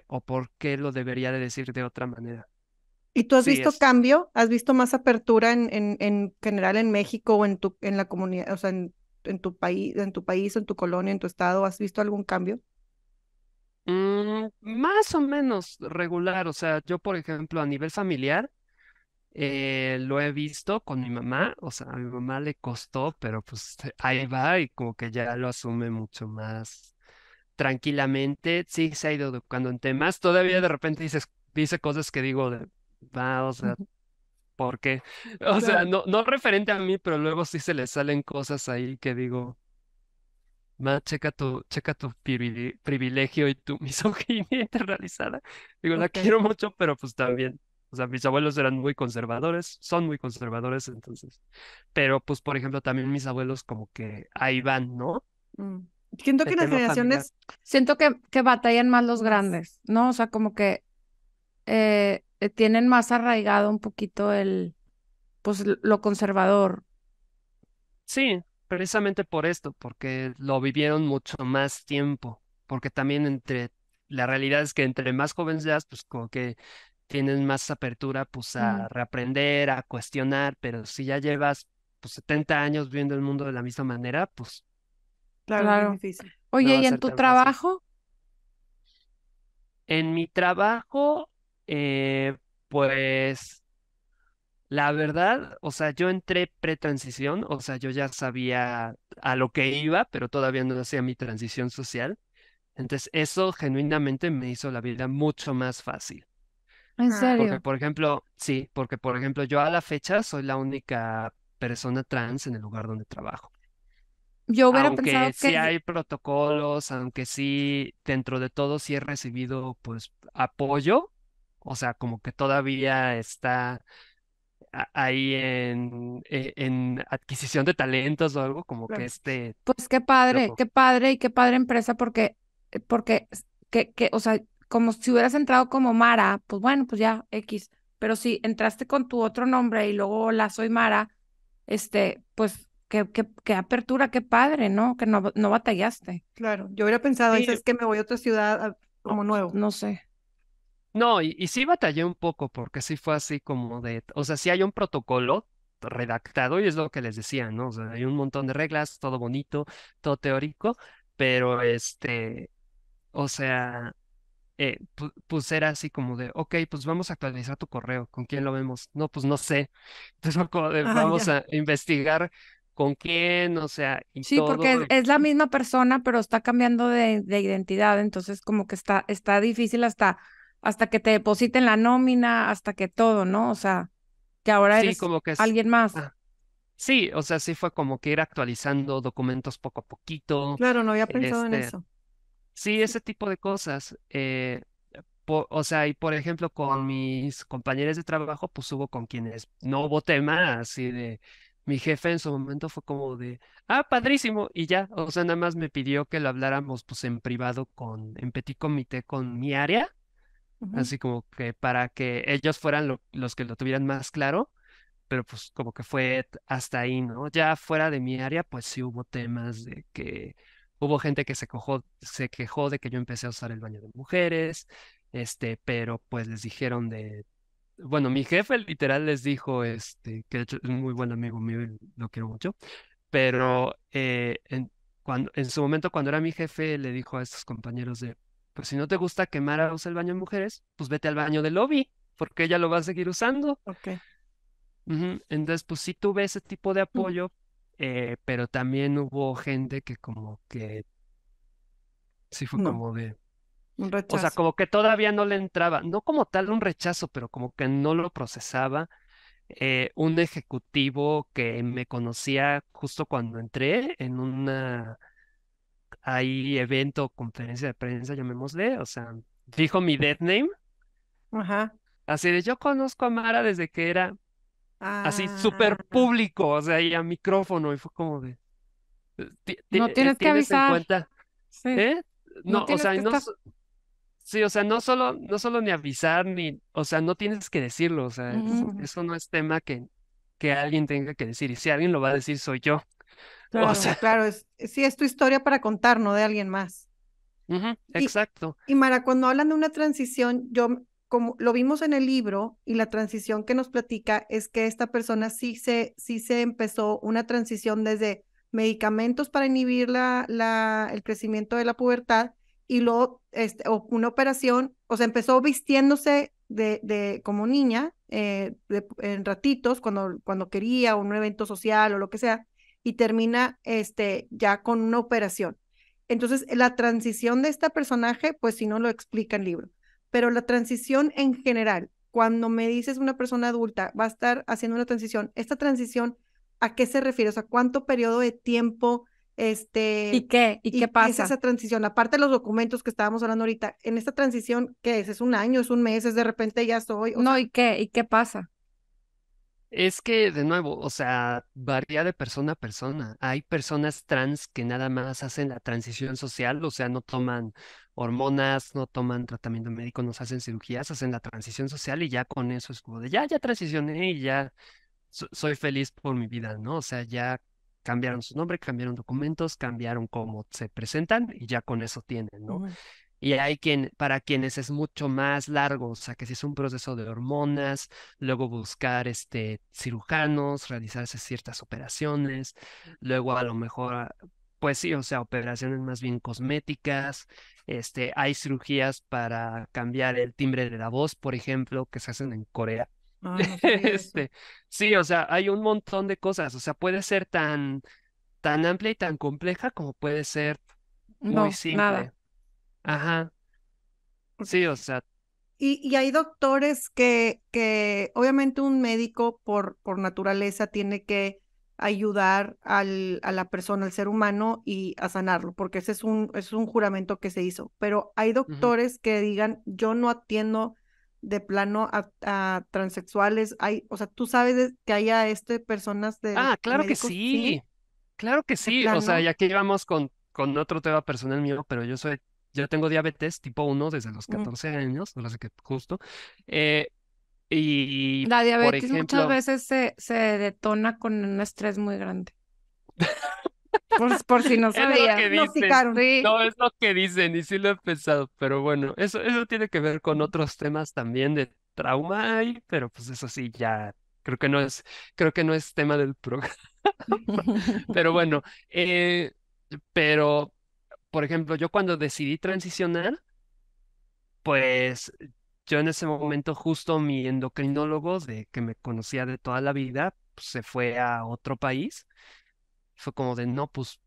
¿O por qué lo debería de decir de otra manera? ¿Y tú has Sí, visto cambio? ¿Has visto más apertura en general en México o en la comunidad, o sea, en tu país, o en tu colonia, en tu estado? ¿Has visto algún cambio? más o menos regular, o sea, yo, por ejemplo, a nivel familiar, lo he visto con mi mamá, o sea, a mi mamá le costó, pero pues ahí va y como que ya lo asume mucho más tranquilamente. Sí, se ha ido educando en temas. Todavía de repente dice cosas que digo va, o sea, Ujú. ¿por qué? O sea, Claro. no, no referente a mí, pero luego sí se le salen cosas ahí que digo, checa tu privilegio y tu misoginia internalizada. Digo, la Ok. quiero mucho, pero pues también, o sea, mis abuelos eran muy conservadores, son muy conservadores, entonces, pero pues, por ejemplo, también mis abuelos como que ahí van, ¿no? Mm. Siento que El las tema familiar. generaciones Siento que batallan más los más. grandes, ¿no? O sea, como que tienen más arraigado un poquito pues, lo conservador. Sí, precisamente por esto, porque lo vivieron mucho más tiempo, porque también la realidad es que entre más jóvenes seas, pues como que tienen más apertura pues Mm, a reaprender, a cuestionar, pero si ya llevas pues 70 años viendo el mundo de la misma manera, pues Claro, es bien claro. difícil. no Oye, va a ¿y en ser tu tan fácil. trabajo? En mi trabajo, pues la verdad, o sea, yo entré pre-transición, o sea, yo ya sabía a lo que iba, pero todavía no hacía mi transición social. Entonces, eso genuinamente me hizo la vida mucho más fácil. ¿En Ah, Porque, serio? por ejemplo, sí, porque, por ejemplo, yo a la fecha soy la única persona trans en el lugar donde trabajo. Yo hubiera Aunque pensado que sí hay protocolos, aunque sí, dentro de todo sí he recibido, pues, apoyo, o sea, como que todavía está ahí en adquisición de talentos o algo, como que claro. pues loco. qué padre y qué padre empresa porque o sea, como si hubieras entrado como Mara, pues bueno, pues ya, X. Pero si entraste con tu otro nombre y luego la soy Mara, pues qué apertura, qué padre, ¿no? Que no batallaste. Claro, yo hubiera pensado, Sí, es que me voy a otra ciudad como nuevo. No sé. no, y sí batallé un poco porque sí fue así como o sea, sí hay un protocolo redactado y es lo que les decía, ¿no? O sea, hay un montón de reglas, todo bonito, todo teórico, pero o sea, pues era así como de, ok, pues vamos a actualizar tu correo, ¿con quién lo vemos? No, pues no sé. Entonces fue como de, Ah, vamos ya. a investigar con quién, o sea, y Sí, porque todo. es la misma persona, pero está cambiando de identidad, entonces como que está difícil hasta que te depositen la nómina, hasta que todo, ¿no? O sea, que ahora Sí, eres como que es. alguien más. Ah, sí, o sea, sí fue como que ir actualizando documentos poco a poquito. Claro, no había pensado en Este, eso. sí, Sí. ese tipo de cosas. O sea, y por ejemplo, con mis compañeros de trabajo, pues hubo con quienes no hubo tema, así de. Mi jefe en su momento fue como de, padrísimo, y ya, o sea, nada más me pidió que lo habláramos pues en privado en petit comité con mi área, Ujú. así como que para que ellos fueran los que lo tuvieran más claro, pero pues como que fue hasta ahí, ¿no? Ya fuera de mi área, pues sí hubo temas de que hubo gente que se quejó de que yo empecé a usar el baño de mujeres, pero pues les dijeron bueno, mi jefe literal les dijo, que de hecho es un muy buen amigo mío y lo quiero mucho, pero en su momento cuando era mi jefe le dijo a estos compañeros pues si no te gusta que Mara use el baño de mujeres, pues vete al baño del lobby, porque ella lo va a seguir usando. Ok. Ujú. Entonces, pues sí tuve ese tipo de Mm. apoyo, pero también hubo gente que como que sí fue No, como un o sea, rechazo. como que todavía no le entraba, no como tal un rechazo, pero como que no lo procesaba. Un ejecutivo que me conocía justo cuando entré en ahí evento, conferencia de prensa, llamémosle, o sea, dijo mi dead name, Ajá. así de yo conozco a Mara desde que era así súper Ah, público, o sea, y a micrófono, y fue como de... No tienes que ¿Tienes en avisar, cuenta? sí, ¿Eh? no No, o tienes sea, y que estar. sí, o sea, no solo ni avisar, o sea, no tienes que decirlo, o sea, Ujú, eso no es tema que alguien tenga que decir, y si alguien lo va a decir, soy yo. O claro. sea, claro, sí es tu historia para contar, no de alguien más. ujú, Y, exacto. y Mara, cuando hablan de una transición, como lo vimos en el libro y la transición que nos platica es que esta persona sí se empezó una transición desde medicamentos para inhibir el crecimiento de la pubertad y luego o una operación, o sea, empezó vistiéndose como niña en ratitos cuando quería o un evento social o lo que sea y termina ya con una operación. Entonces, la transición de este personaje, pues si no lo explica el libro, pero la transición en general, cuando me dices una persona adulta va a estar haciendo una transición, esta transición, ¿a qué se refiere? O sea, ¿cuánto periodo de tiempo ¿Y qué? ¿Y qué es pasa? esa transición, aparte de los documentos que estábamos hablando ahorita, en esta transición, ¿qué es? ¿Es un año, es un mes, es de repente ya soy? No, ¿y qué? ¿Y qué pasa? Es que, de nuevo, o sea, varía de persona a persona. Hay personas trans que nada más hacen la transición social, o sea, no toman hormonas, no toman tratamiento médico, no se hacen cirugías, hacen la transición social y ya con eso es como de, ya transicioné y ya soy feliz por mi vida, ¿no? O sea, ya cambiaron su nombre, cambiaron documentos, cambiaron cómo se presentan y ya con eso tienen, ¿no? Ujú. Y hay para quienes es mucho más largo, o sea, que si es un proceso de hormonas, luego buscar cirujanos, realizarse ciertas operaciones, luego a lo mejor, pues sí, o sea, operaciones más bien cosméticas, hay cirugías para cambiar el timbre de la voz, por ejemplo, que se hacen en Corea. Ah, no sabía eso. Sí, o sea, hay un montón de cosas, o sea, puede ser tan amplia y tan compleja como puede ser muy No, nada. simple. Ajá. Ok. Sí, o sea, Y hay doctores que obviamente un médico por naturaleza tiene que ayudar a la persona, al ser humano y a sanarlo, porque ese es un juramento que se hizo. Pero hay ujú. doctores que digan, yo no atiendo de plano a transexuales. O sea, tú sabes que haya personas de Ah, claro que médicos, sí, sí, claro que de sí. O sea, plano. ya que llevamos con otro tema personal mío, pero yo tengo diabetes tipo 1 desde los Ujú. 14 años, no sé qué, justo. eh, y, La por diabetes muchas ejemplo, veces se detona con un estrés muy grande. Por si no es lo sabía. que dicen, Diagnosticaron. Sí, no, es lo que dicen, y sí lo he pensado, pero bueno, eso tiene que ver con otros temas también de trauma, pero pues eso sí, ya creo que no es, creo que no es tema del programa. Pero bueno, pero, por ejemplo, yo cuando decidí transicionar, pues yo en ese momento justo mi endocrinólogo de que me conocía de toda la vida, pues, se fue a otro país. Fue como de, no, pues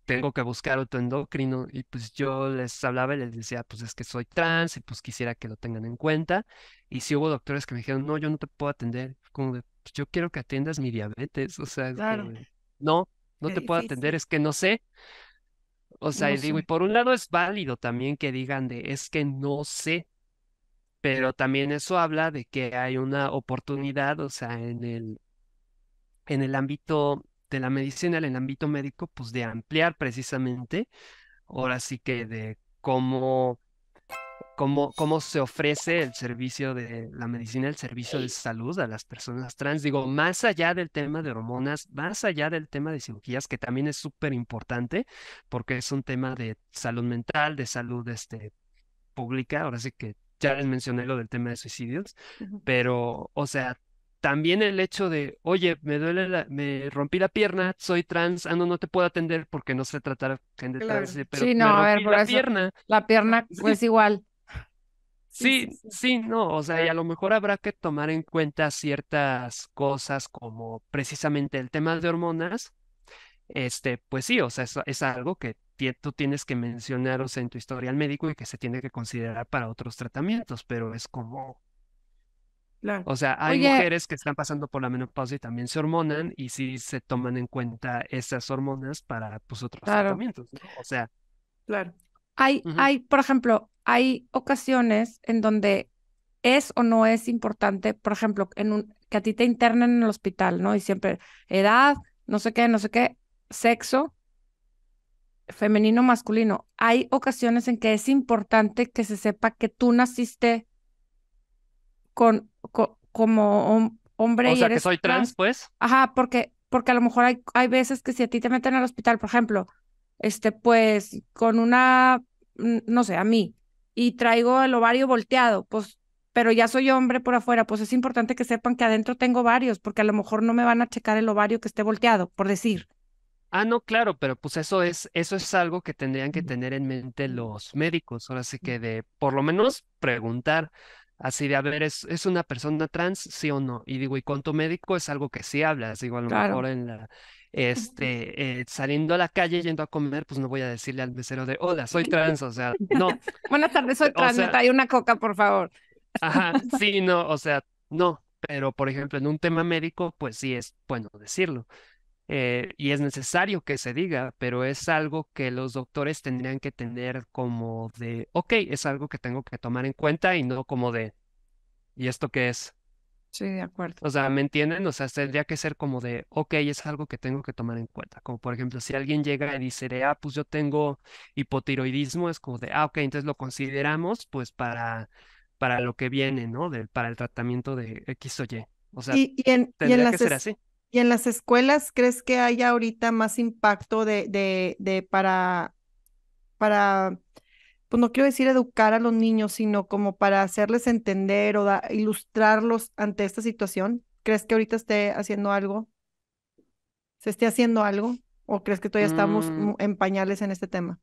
tengo que buscar otro endocrino. Y pues yo les hablaba y les decía, pues es que soy trans y pues quisiera que lo tengan en cuenta. Y sí hubo doctores que me dijeron, no, yo no te puedo atender. Como de, pues yo quiero que atiendas mi diabetes. O sea, es como claro, de, no, no Qué te puedo atender, difícil. es que no sé. O sea, no y digo, y sé. por un lado es válido también que digan de, es que no sé, pero también eso habla de que hay una oportunidad, o sea, en el ámbito de la medicina, en el ámbito médico, pues de ampliar precisamente, ahora sí que de cómo se ofrece el servicio de la medicina, el servicio de salud a las personas trans. Digo, más allá del tema de hormonas, más allá del tema de cirugías, que también es súper importante, porque es un tema de salud mental, de salud pública. Ahora sí que ya les mencioné lo del tema de suicidios, Ujú. pero, o sea, también el hecho de, oye, me rompí la pierna, soy trans, no, no te puedo atender porque no sé tratar gente trans, Claro. pero Sí, no, me a ver, rompí por la eso pierna. la pierna Sí, es igual. Sí, sí, sí, sí. sí, no, o sea, y a lo mejor habrá que tomar en cuenta ciertas cosas como precisamente el tema de hormonas. Pues sí, o sea, es algo que tú tienes que mencionar, o sea, en tu historial médico y que se tiene que considerar para otros tratamientos, pero es como, Claro. o sea, hay Oye, mujeres que están pasando por la menopausia y también se hormonan y sí se toman en cuenta esas hormonas para, pues, otros claro. tratamientos, ¿no? O sea, Claro. ujú. Por ejemplo, hay ocasiones en donde es o no es importante, por ejemplo, que a ti te internen en el hospital, ¿no? Y siempre edad, no sé qué, sexo, femenino, masculino. Hay ocasiones en que es importante que se sepa que tú naciste como hombre O y sea, que eres soy trans, trans. pues. Ajá, porque a lo mejor hay veces que si a ti te meten al hospital, por ejemplo, pues con no sé, a mí, y traigo el ovario volteado, pues, pero ya soy hombre por afuera, pues es importante que sepan que adentro tengo varios, porque a lo mejor no me van a checar el ovario que esté volteado, por decir. Ah, no, claro, pero pues eso es algo que tendrían que tener en mente los médicos. Ahora sí que de, por lo menos, preguntar así de, a ver, ¿es una persona trans, sí o no? Y digo, y con tu médico es algo que sí hablas. Digo, a lo mejor Claro. saliendo a la calle, yendo a comer, pues no voy a decirle al mesero de, hola, soy trans, o sea, no, Buenas tardes, soy o trans, me sea, trae una coca, por favor. ajá, sí, no, o sea, no. Pero, por ejemplo, en un tema médico, pues sí es bueno decirlo. y es necesario que se diga, pero es algo que los doctores tendrían que tener como de, ok, es algo que tengo que tomar en cuenta y no como de, ¿y esto qué es? Sí, de acuerdo. O sea, ¿me entienden? O sea, tendría que ser como de, ok, es algo que tengo que tomar en cuenta. Como por ejemplo, si alguien llega y dice de, pues yo tengo hipotiroidismo, es como de, ok, entonces lo consideramos pues para lo que viene, ¿no? Para el tratamiento de X o Y. O sea, Y en tendría que ser así. y en las escuelas, ¿crees que haya ahorita más impacto para, pues no quiero decir educar a los niños, sino como para hacerles entender o ilustrarlos ante esta situación? ¿Crees que ahorita se esté haciendo algo? ¿O crees que todavía estamos Mm, en pañales en este tema?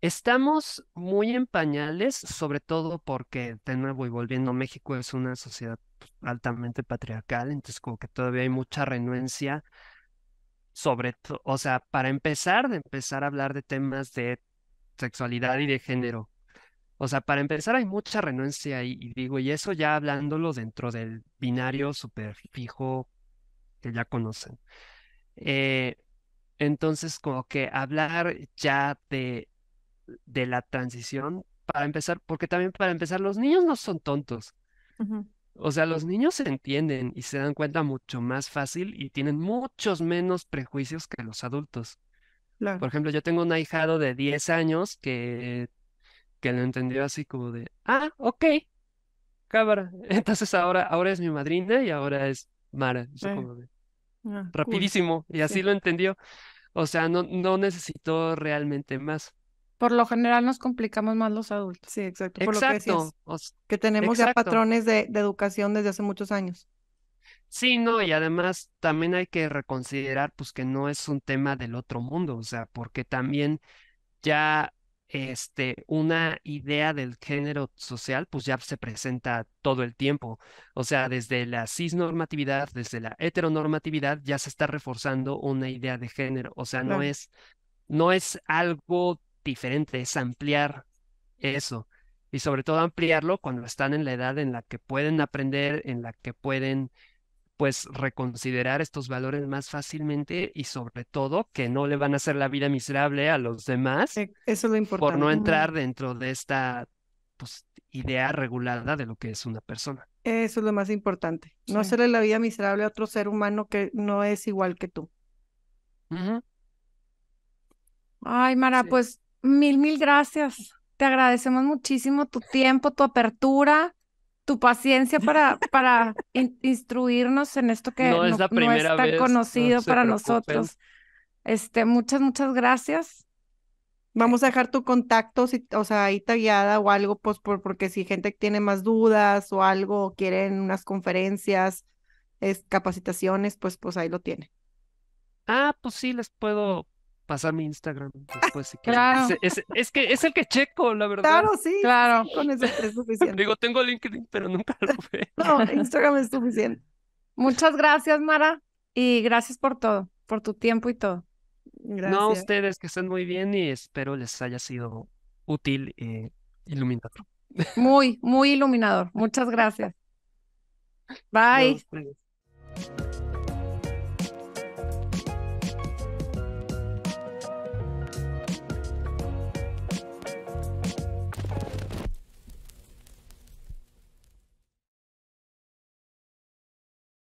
Estamos muy en pañales, sobre todo porque, de nuevo, y volviendo, México es una sociedad pues, altamente patriarcal, entonces como que todavía hay mucha renuencia, sobre todo, o sea, para empezar, de empezar a hablar de temas de sexualidad y de género. O sea, para empezar hay mucha renuencia y digo, y eso ya hablándolo dentro del binario súper fijo que ya conocen. Eh, entonces, como que hablar ya de la transición, para empezar, porque también para empezar, los niños no son tontos. Ujú, O sea, los niños se entienden y se dan cuenta mucho más fácil y tienen muchos menos prejuicios que los adultos. claro. Por ejemplo, yo tengo un ahijado de 10 años que lo entendió así como de, ok, cámara. Entonces ahora es mi madrina y ahora es Mara. Yo como de, Cool. rapidísimo. Y así Sí. lo entendió. O sea, no necesitó realmente más. Por lo general nos complicamos más los adultos. Sí, exacto. Por lo que decías, Exacto. que tenemos ya Exacto. patrones de educación desde hace muchos años. Sí, no, y además también hay que reconsiderar pues que no es un tema del otro mundo, o sea, porque también ya una idea del género social pues ya se presenta todo el tiempo. O sea, desde la cisnormatividad, desde la heteronormatividad ya se está reforzando una idea de género. O sea, Claro. no es algo diferente, es ampliar eso. Y sobre todo ampliarlo cuando están en la edad en la que pueden aprender, en la que pueden pues reconsiderar estos valores más fácilmente y sobre todo que no le van a hacer la vida miserable a los demás Eso es lo por no importante. entrar dentro de esta pues, idea regulada de lo que es una persona. Eso es lo más importante. No Sí. hacerle la vida miserable a otro ser humano que no es igual que tú. Ujú, Ay, Mara, sí. pues mil gracias. Te agradecemos muchísimo tu tiempo, tu apertura, tu paciencia para instruirnos en esto que No es la no es primera tan vez, no conocido se para preocupen. nosotros. Muchas gracias. Vamos a dejar tu contacto, o sea, ahí tagueada o algo, pues porque si gente tiene más dudas o algo, o quieren unas conferencias, capacitaciones, pues ahí lo tiene. Pues sí, les puedo pasar mi Instagram después si quieren. Claro, Es que es el que checo, la verdad. Claro, sí, claro. sí, con eso es suficiente. Digo, tengo LinkedIn, pero nunca lo veo. No, Instagram es suficiente. Muchas gracias, Mara, y gracias por todo, por tu tiempo y todo. No, a Gracias. ustedes que estén muy bien y espero les haya sido útil e iluminador. Muy iluminador. Muchas gracias. No, a Bye. ustedes.